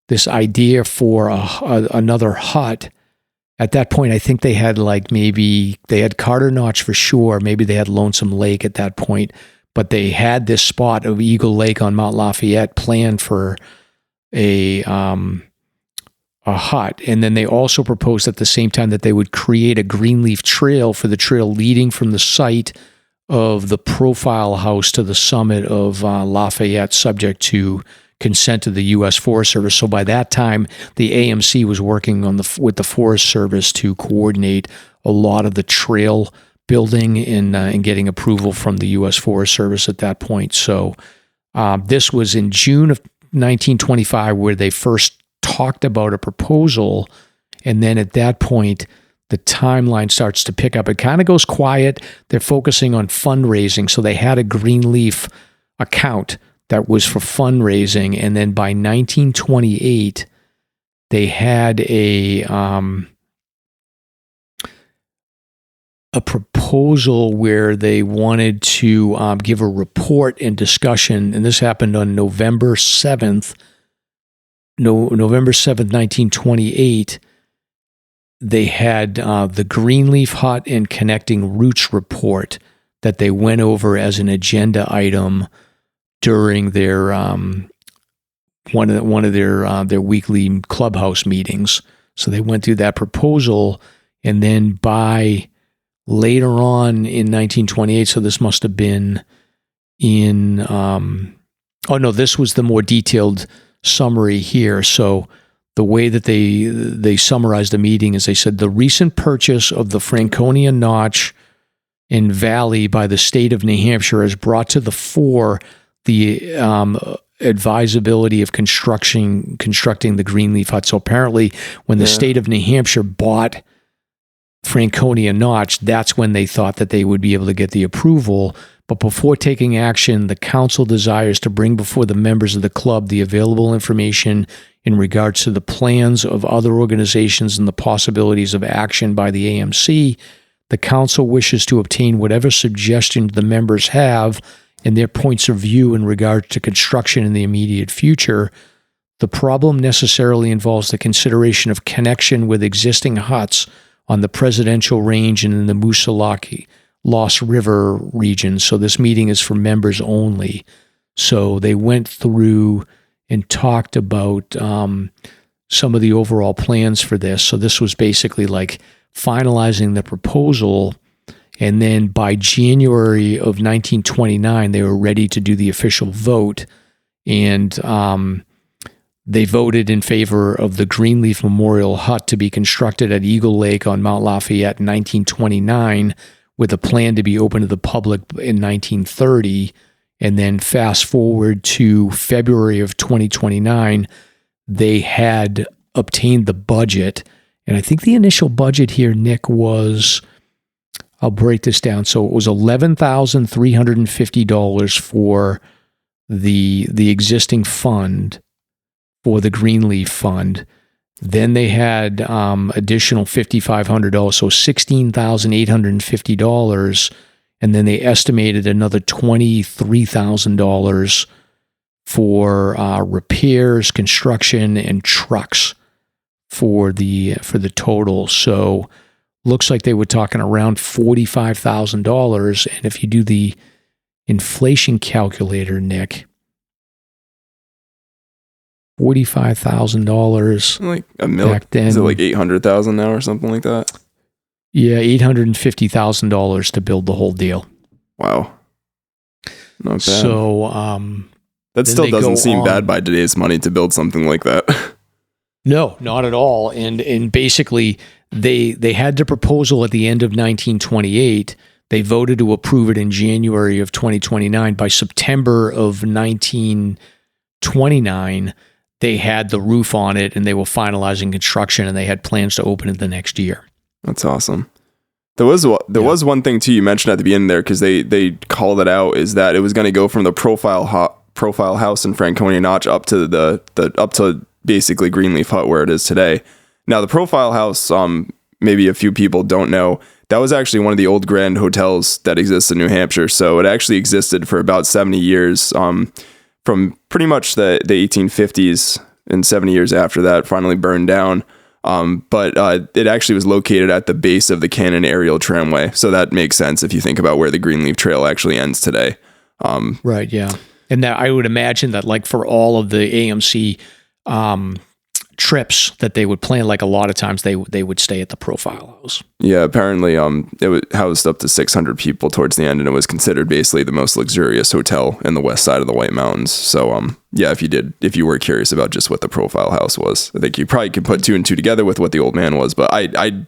this idea for another hut. At that point, I think they had maybe they had Carter Notch for sure. Maybe they had Lonesome Lake at that point, but they had this spot of Eagle Lake on Mount Lafayette planned for a hut. And then they also proposed at the same time that they would create a Greenleaf Trail for the trail leading from the site of the profile house to the summit of Lafayette, subject to consent of the U.S. Forest Service. So by that time, the AMC was working on with the Forest Service to coordinate a lot of the trail building and getting approval from the U.S. Forest Service at that point. So this was in June of 1925 where they first talked about a proposal, and then at that point, the timeline starts to pick up. It kind of goes quiet. They're focusing on fundraising. So they had a Greenleaf account that was for fundraising. And then by 1928, they had a proposal where they wanted to give a report and discussion. And this happened on November 7th, 1928. They had the Greenleaf Hut and Connecting Roots report that they went over as an agenda item during their one of their weekly clubhouse meetings. So they went through that proposal, and then by later on in 1928, so this must have been in this was the more detailed summary here. So the way that they summarized the meeting is they said the recent purchase of the Franconia Notch in Valley by the state of New Hampshire has brought to the fore the advisability of constructing the Greenleaf Hut. So apparently when the state of New Hampshire bought Franconia Notch, that's when they thought that they would be able to get the approval. But before taking action, the council desires to bring before the members of the club the available information in regards to the plans of other organizations and the possibilities of action by the AMC. The council wishes to obtain whatever suggestions the members have and their points of view in regard to construction in the immediate future. The problem necessarily involves the consideration of connection with existing huts on the Presidential Range and in the Moosilauke Lost River region. So this meeting is for members only. So they went through and talked about some of the overall plans for this. So this was basically like finalizing the proposal. And then by January of 1929, they were ready to do the official vote. And they voted in favor of the Greenleaf Memorial Hut to be constructed at Eagle Lake on Mount Lafayette in 1929, with a plan to be open to the public in 1930. And then fast forward to February of 2029, they had obtained the budget. And I think the initial budget here, Nick, was, I'll break this down. So it was $11,350 for the existing fund, for the Greenleaf Fund. Then they had additional $5,500, so $16,850. And then they estimated another $23,000 for repairs, construction, and trucks for the total. So looks like they were talking around $45,000. And if you do the inflation calculator, Nick, $45,000 like a million back then. Is it like 800,000 now or something like that? Yeah, $850,000 to build the whole deal. Wow, not bad. So that still doesn't seem bad by today's money to build something like that. No, not at all. And basically, they had the proposal at the end of 1928. They voted to approve it in January of 2029. By September of 1929. They had the roof on it and they were finalizing construction and they had plans to open it the next year. That's awesome. There was one thing too you mentioned at the beginning there, because they called it out, is that it was going to go from the profile house in Franconia Notch up to up to basically Greenleaf Hut where it is today. Now the profile house, maybe a few people don't know, that was actually one of the old Grand Hotels that exists in New Hampshire. So it actually existed for about 70 years, from pretty much the 1850s, and 70 years after that, finally burned down. But it actually was located at the base of the Cannon Aerial Tramway. So that makes sense if you think about where the Greenleaf Trail actually ends today. Right, yeah. And that I would imagine that like for all of the AMC trips that they would plan, like a lot of times they would stay at the Profile House. Yeah, apparently it was housed up to 600 people towards the end, and it was considered basically the most luxurious hotel in the west side of the White Mountains. So yeah, if you were curious about just what the Profile House was, I think you probably could put 2 and 2 together with what the Old Man was, but I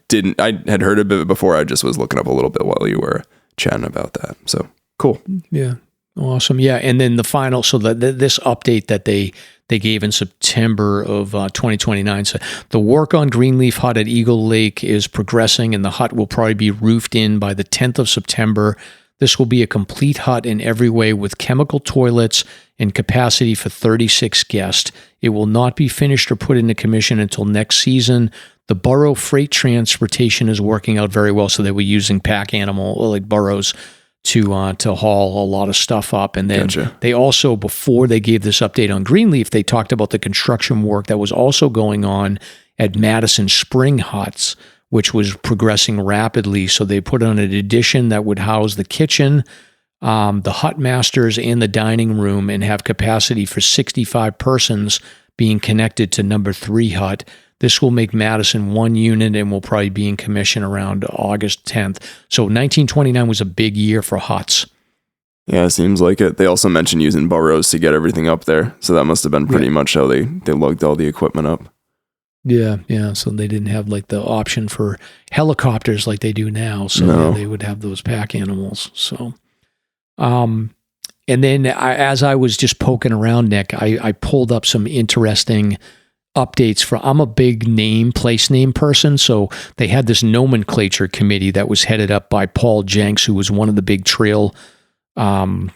had heard of it before. I just was looking up a little bit while you were chatting about that. So cool. Yeah. Awesome. Yeah. And then the final, so this update that they gave in September of 2029. So the work on Greenleaf Hut at Eagle Lake is progressing, and the hut will probably be roofed in by the 10th of September. This will be a complete hut in every way with chemical toilets and capacity for 36 guests. It will not be finished or put into commission until next season. The burro freight transportation is working out very well. So they were using pack animal, like burros, to haul a lot of stuff up. And then They also, before they gave this update on Greenleaf, they talked about the construction work that was also going on at Madison Spring Huts, which was progressing rapidly. So they put on an addition that would house the kitchen, the hut masters, and the dining room, and have capacity for 65 persons being connected to number 3 hut. This will make Madison one unit and will probably be in commission around August 10th. So 1929 was a big year for huts. Yeah, it seems like it. They also mentioned using burros to get everything up there. So that must have been pretty much how they lugged all the equipment up. Yeah. So they didn't have like the option for helicopters like they do now. So they would have those pack animals. So, and then as I was just poking around, Nick, I pulled up some interesting updates for, I'm a big place name person. So they had this nomenclature committee that was headed up by Paul Jenks, who was one of the big trail builders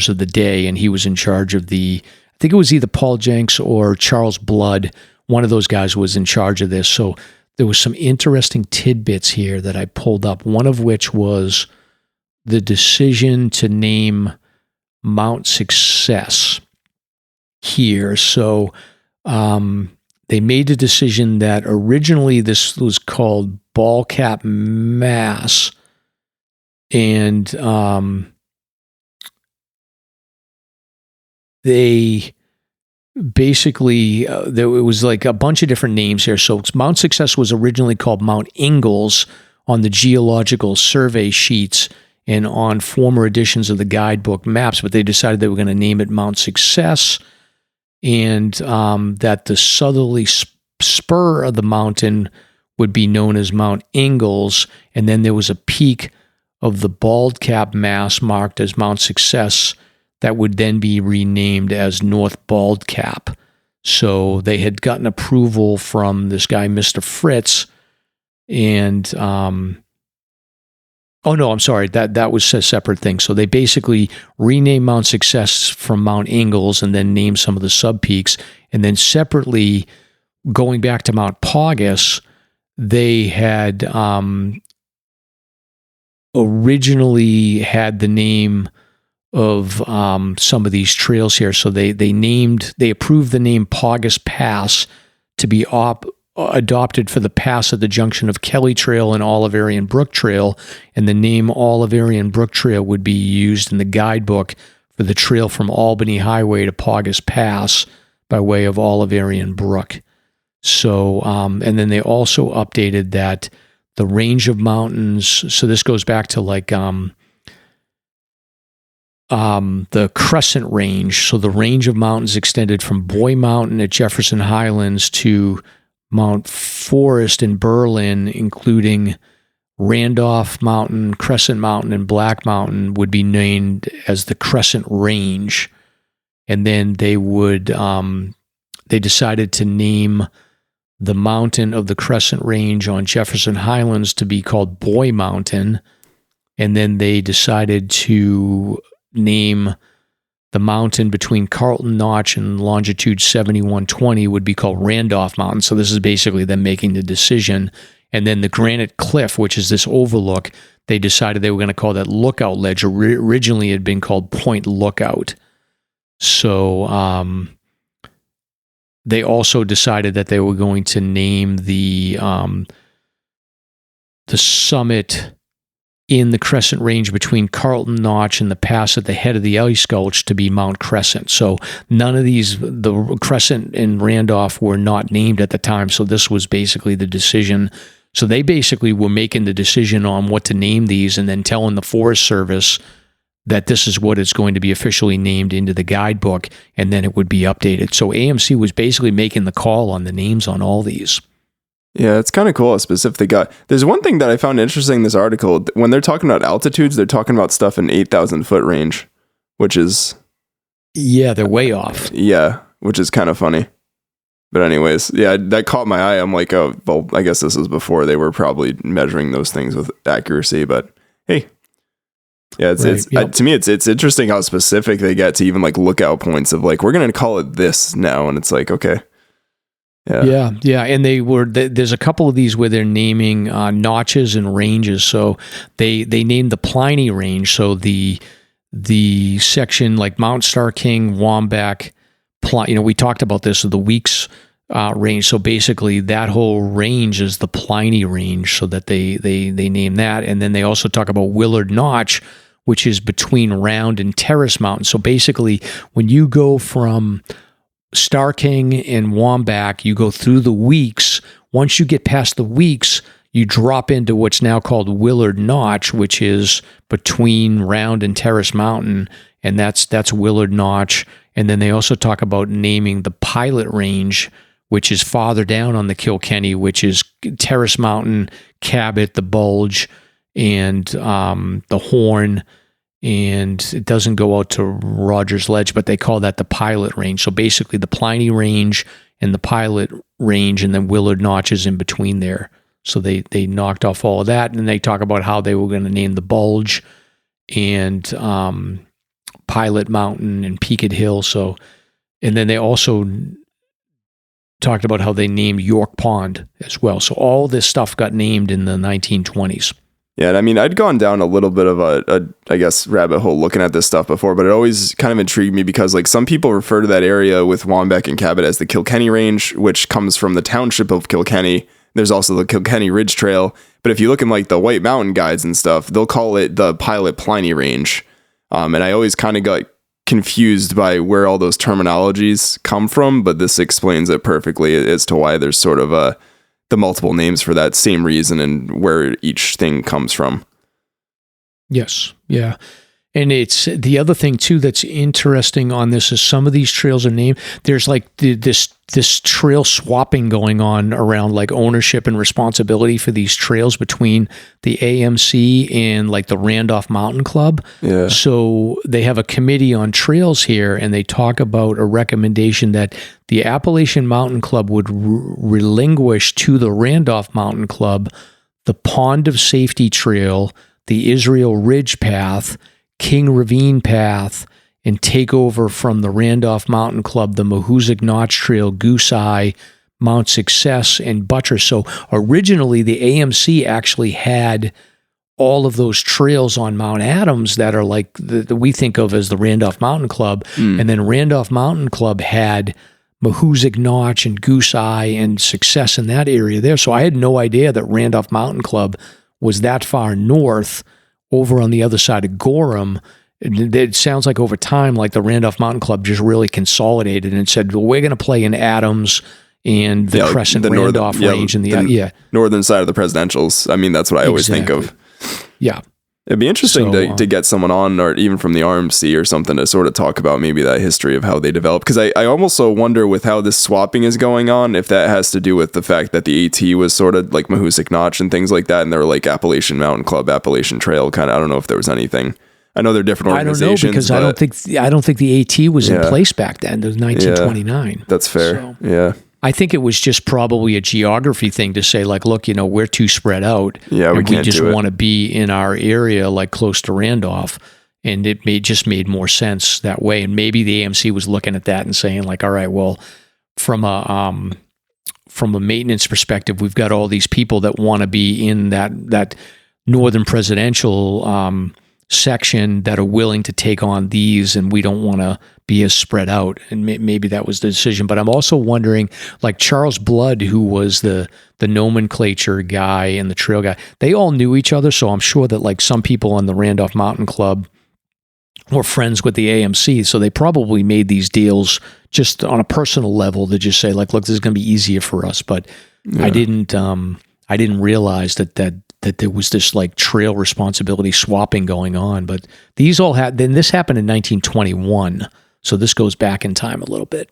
of the day. And he was in charge of I think it was either Paul Jenks or Charles Blood. One of those guys was in charge of this. So there was some interesting tidbits here that I pulled up. One of which was the decision to name Mount Success here. So they made a decision that originally this was called Ball Cap Mass, and they basically it was like a bunch of different names here. So Mount Success was originally called Mount Ingalls on the Geological Survey sheets and on former editions of the guidebook maps, but they decided they were going to name it Mount Success, and that the southerly spur of the mountain would be known as Mount Ingalls, and then there was a peak of the bald cap mass marked as Mount Success that would then be renamed as North Bald Cap. So they had gotten approval from this guy, Mr. Fritz, and oh no, I'm sorry. That was a separate thing. So they basically renamed Mount Success from Mount Ingalls and then named some of the sub-peaks. And then separately, going back to Mount Paugus, they had originally had the name of some of these trails here. So they approved the name Paugus Pass to be adopted for the pass at the junction of Kelly Trail and Oliverian Brook Trail, and the name Oliverian Brook Trail would be used in the guidebook for the trail from Albany Highway to Paugus Pass by way of Oliverian Brook. So, and then they also updated that the range of mountains, so this goes back to like the Crescent Range. So the range of mountains extended from Boy Mountain at Jefferson Highlands to Mount Forest in Berlin, including Randolph Mountain, Crescent Mountain, and Black Mountain, would be named as the Crescent Range. And then they decided to name the mountain of the Crescent Range on Jefferson Highlands to be called Boy Mountain. And then they decided to name the mountain between Carlton Notch and longitude 7120 would be called Randolph Mountain. So this is basically them making the decision. And then the Granite Cliff, which is this overlook, they decided they were going to call that Lookout Ledge. Originally, it had been called Point Lookout. So they also decided that they were going to name the summit in the Crescent Range between Carlton Notch and the pass at the head of the Ice Gulch to be Mount Crescent. So none of these, the Crescent and Randolph, were not named at the time. So this was basically the decision. So they basically were making the decision on what to name these and then telling the Forest Service that this is what is going to be officially named into the guidebook, and then it would be updated. So AMC was basically making the call on the names on all these. Yeah, it's kind of cool how specific they got. There's one thing that I found interesting in this article. When they're talking about altitudes, they're talking about stuff in 8,000 foot range, which is... Yeah, they're way off. Yeah, which is kind of funny. But anyways, yeah, that caught my eye. I'm like, oh, well, I guess this was before they were probably measuring those things with accuracy, but hey. Yeah, to me, it's interesting how specific they get to even like lookout points of like, we're going to call it this now. And it's like, okay. Yeah. And there's a couple of these where they're naming notches and ranges. So they named the Pliny Range. So the section like Mount Star King, Womback, we talked about this, the Weeks range. So basically that whole range is the Pliny Range, so that they name that. And then they also talk about Willard Notch, which is between Round and Terrace Mountain. So basically when you go from Star King and Womback, you go through the Weeks. Once you get past the Weeks, you drop into what's now called Willard Notch, which is between Round and Terrace Mountain, and that's Willard Notch. And then they also talk about naming the Pilot Range, which is farther down on the Kilkenny, which is Terrace Mountain, Cabot, the Bulge, and the Horn. And it doesn't go out to Rogers Ledge, but they call that the Pilot Range. So basically the Pliny Range and the Pilot Range, and then Willard Notch is in between there. So they knocked off all of that, and they talk about how they were going to name the Bulge and Pilot Mountain and Peaked Hill. So, and then they also talked about how they named York Pond as well. So all this stuff got named in the 1920s. Yeah, and I mean, I'd gone down a little bit of a I guess, rabbit hole looking at this stuff before, but it always kind of intrigued me because, like, some people refer to that area with Womback and Cabot as the Kilkenny Range, which comes from the township of Kilkenny. There's also the Kilkenny Ridge Trail, but if you look in, like, the White Mountain guides and stuff, they'll call it the Pilot Pliny Range. And I always kind of got confused by where all those terminologies come from, but this explains it perfectly as to why there's sort of the multiple names for that same reason and where each thing comes from. Yes. Yeah. And it's the other thing too that's interesting on this is some of these trails are named. There's like this trail swapping going on around like ownership and responsibility for these trails between the AMC and like the Randolph Mountain Club. Yeah. So they have a committee on trails here, and they talk about a recommendation that the Appalachian Mountain Club would relinquish to the Randolph Mountain Club the Pond of Safety Trail, the Israel Ridge Path, King Ravine Path, and take over from the Randolph Mountain Club the Mahoosic Notch Trail, Goose Eye, Mount Success, and Buttress. So originally the AMC actually had all of those trails on Mount Adams that are like that we think of as the Randolph Mountain Club. And then Randolph Mountain Club had Mahoosic Notch and Goose Eye and Success in that area there. So I had no idea that Randolph Mountain Club was that far north over on the other side of Gorham. It sounds like over time, like the Randolph Mountain Club just really consolidated and said, well, we're going to play in Adams and the Crescent Randolph range and the northern side of the presidentials. I mean, that's what I always think of. Yeah. It'd be interesting to get someone on, or even from the RMC or something, to sort of talk about maybe that history of how they developed. Because I almost wonder with how this swapping is going on, if that has to do with the fact that the AT was sort of like Mahoosic Notch and things like that, and they were like Appalachian Mountain Club, Appalachian Trail kind of. I don't know if there was anything. I know they're different organizations. I don't know, because I don't think the AT was in place back then. It was 1929. Yeah, that's fair. So. Yeah. I think it was just probably a geography thing to say, like, look, we're too spread out. Yeah, we just want to be in our area, like close to Randolph. And it just made more sense that way. And maybe the AMC was looking at that and saying, like, all right, well, from a from a maintenance perspective, we've got all these people that want to be in that northern presidential section that are willing to take on these, and we don't want to be as spread out. And maybe that was the decision. But I'm also wondering, like Charles Blood, who was the nomenclature guy and the trail guy, they all knew each other. So I'm sure that like some people on the Randolph Mountain Club were friends with the AMC. So they probably made these deals just on a personal level to just say like, look, this is going to be easier for us. But I didn't realize that there was this like trail responsibility swapping going on. But these all had, then this happened in 1921. So this goes back in time a little bit.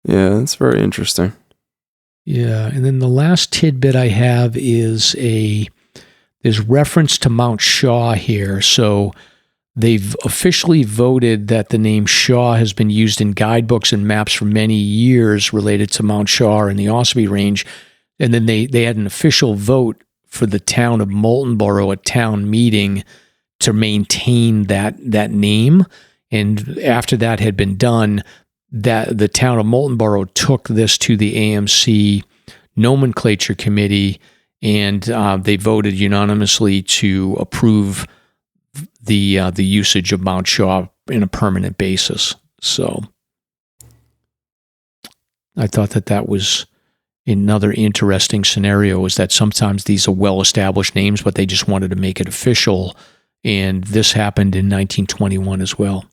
Yeah, that's very interesting. Yeah. And then the last tidbit I have is there's reference to Mount Shaw here. So they've officially voted that the name Shaw has been used in guidebooks and maps for many years related to Mount Shaw and the Ossipee Range. And then they had an official vote for the town of Moultonborough at town meeting to maintain that name. And after that had been done, that the town of Moultonborough took this to the AMC nomenclature committee, and they voted unanimously to approve the usage of Mount Shaw in a permanent basis. So I thought that was another interesting scenario, is that sometimes these are well-established names, but they just wanted to make it official. And this happened in 1921 as well.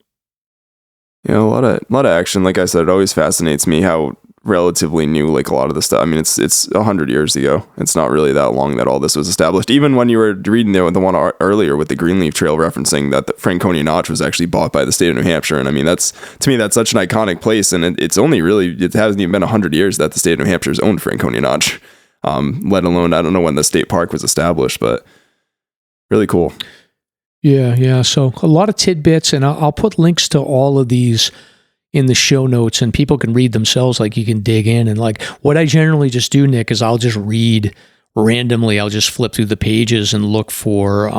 Yeah, a lot of action. Like I said, it always fascinates me how relatively new, like a lot of the stuff. I mean, it's 100 years ago. It's not really that long that all this was established. Even when you were reading the one earlier with the Greenleaf Trail referencing that the Franconia Notch was actually bought by the state of New Hampshire. And I mean, that's such an iconic place. And it hasn't even been 100 years that the state of New Hampshire's owned Franconia Notch, let alone, I don't know when the state park was established, but really cool. Yeah. So a lot of tidbits, and I'll put links to all of these in the show notes, and people can read themselves. Like you can dig in, and like what I generally just do, Nick, is I'll just read randomly. I'll just flip through the pages and look for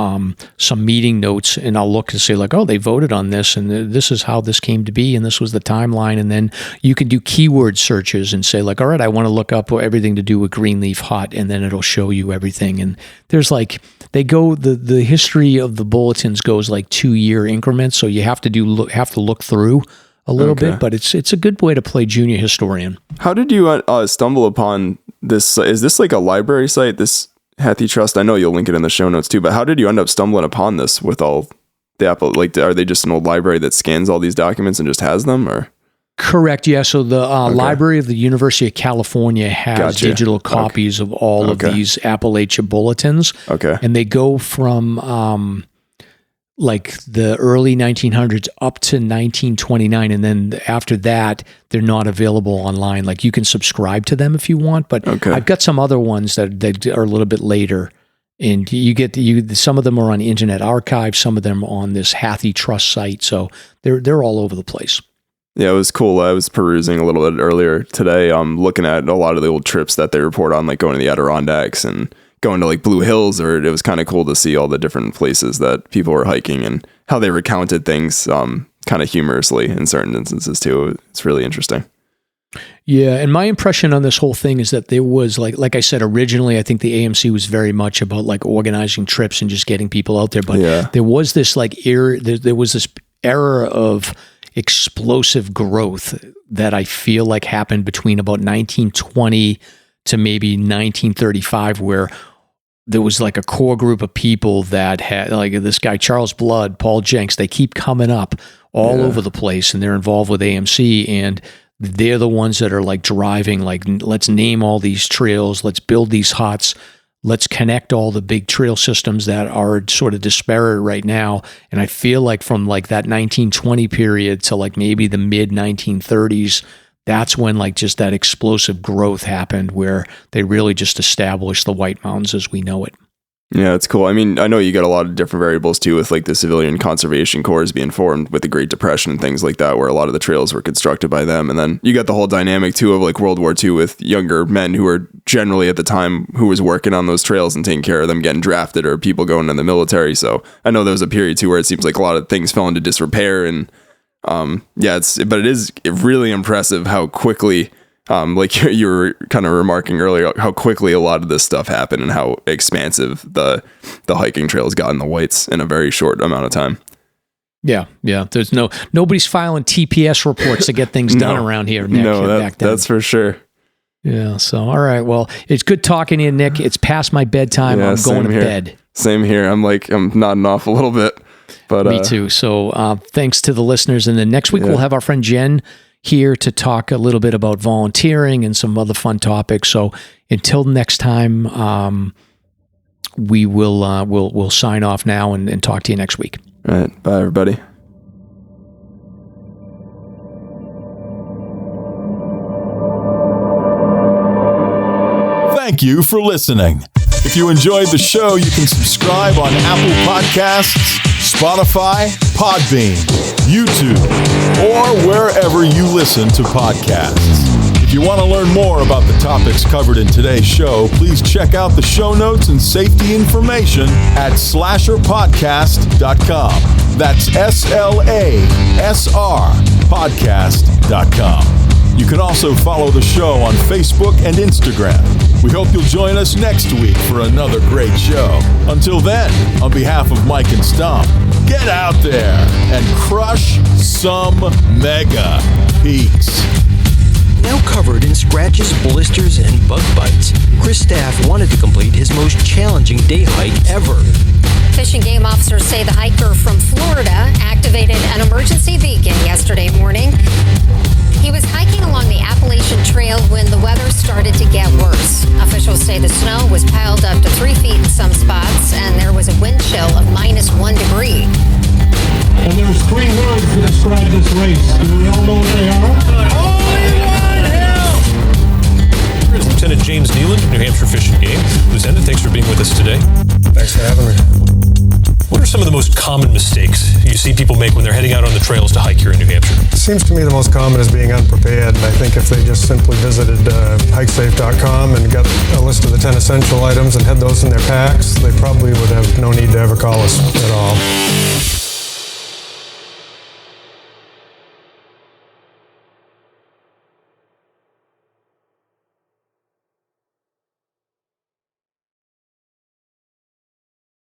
some meeting notes, and I'll look and say like, oh, they voted on this, and this is how this came to be, and this was the timeline. And then you can do keyword searches and say like, all right, I want to look up everything to do with Greenleaf Hut, and then it'll show you everything. And there's like, they go, the history of the bulletins goes like 2-year increments, so you have to look through a little bit, but it's a good way to play junior historian. How did you stumble upon this? Is this like a library site, this Hathi Trust? I know you'll link it in the show notes too, but how did you end up stumbling upon this with all the Apple? Like, are they just an old library that scans all these documents and just has them, or? Correct. Yeah. So the Library of the University of California has digital copies of all of these Appalachia bulletins. Okay. And they go from like the early 1900s up to 1929. And then after that, they're not available online. Like you can subscribe to them if you want, but I've got some other ones that are a little bit later. And some of them are on Internet Archive, some of them on this Hathi Trust site. So they're all over the place. Yeah, it was cool. I was perusing a little bit earlier today, looking at a lot of the old trips that they report on, like going to the Adirondacks and going to like Blue Hills, or it was kind of cool to see all the different places that people were hiking and how they recounted things kind of humorously in certain instances too. It's really interesting. Yeah, and my impression on this whole thing is that there was like I said originally, I think the AMC was very much about like organizing trips and just getting people out there. But there was this like there was this era of explosive growth that I feel like happened between about 1920 to maybe 1935, where there was like a core group of people that had like this guy, Charles Blood, Paul Jenks, they keep coming up all over the place, and they're involved with AMC, and they're the ones that are like driving, like, let's name all these trails, let's build these huts, let's connect all the big trail systems that are sort of disparate right now. And I feel like from like that 1920 period to like maybe the mid 1930s, that's when like just that explosive growth happened, where they really just established the White Mountains as we know it. Yeah, it's cool. I mean, I know you got a lot of different variables too, with like the Civilian Conservation Corps being formed with the Great Depression and things like that, where a lot of the trails were constructed by them. And then you got the whole dynamic too of like World War II with younger men who were generally at the time who was working on those trails and taking care of them getting drafted, or people going in the military. So I know there was a period too where it seems like a lot of things fell into disrepair, and but it is really impressive how quickly like you were kind of remarking earlier, how quickly a lot of this stuff happened and how expansive the hiking trails got in the Whites in a very short amount of time. Yeah. There's nobody's filing TPS reports to get things done around here, Nick. No, that's for sure. Yeah. So, all right. Well, it's good talking to you, Nick. It's past my bedtime. I'm going to bed. Same here. I'm nodding off a little bit, but me too. So, thanks to the listeners. And then next week we'll have our friend Jen here to talk a little bit about volunteering and some other fun topics. So until next time, we will we'll sign off now and talk to you next week. All right. Bye, everybody. Thank you for listening. If you enjoyed the show, you can subscribe on Apple Podcasts, Spotify, Podbean, YouTube, or wherever you listen to podcasts. If you want to learn more about the topics covered in today's show, please check out the show notes and safety information at SLASRPodcast.com. That's SLASR podcast.com. You can also follow the show on Facebook and Instagram. We hope you'll join us next week for another great show. Until then, on behalf of Mike and Stomp, get out there and crush some mega peaks. Now covered in scratches, blisters, and bug bites, Chris Staff wanted to complete his most challenging day hike ever. Fish and Game officers say the hiker from Florida activated an emergency beacon yesterday morning. He was hiking along the Appalachian Trail when the weather started to get worse. Officials say the snow was piled up to 3 feet in some spots, and there was a wind chill of -1 degree. And there's 3 words to describe this race. Do we all know what they are? Only one help! Here's Lieutenant James Nealon, New Hampshire Fish and Game. Lieutenant, thanks for being with us today. Thanks for having me. What are some of the most common mistakes you see people make when they're heading out on the trails to hike here in New Hampshire? It seems to me the most common is being unprepared, and I think if they just simply visited hikesafe.com and got a list of the 10 essential items and had those in their packs, they probably would have no need to ever call us at all.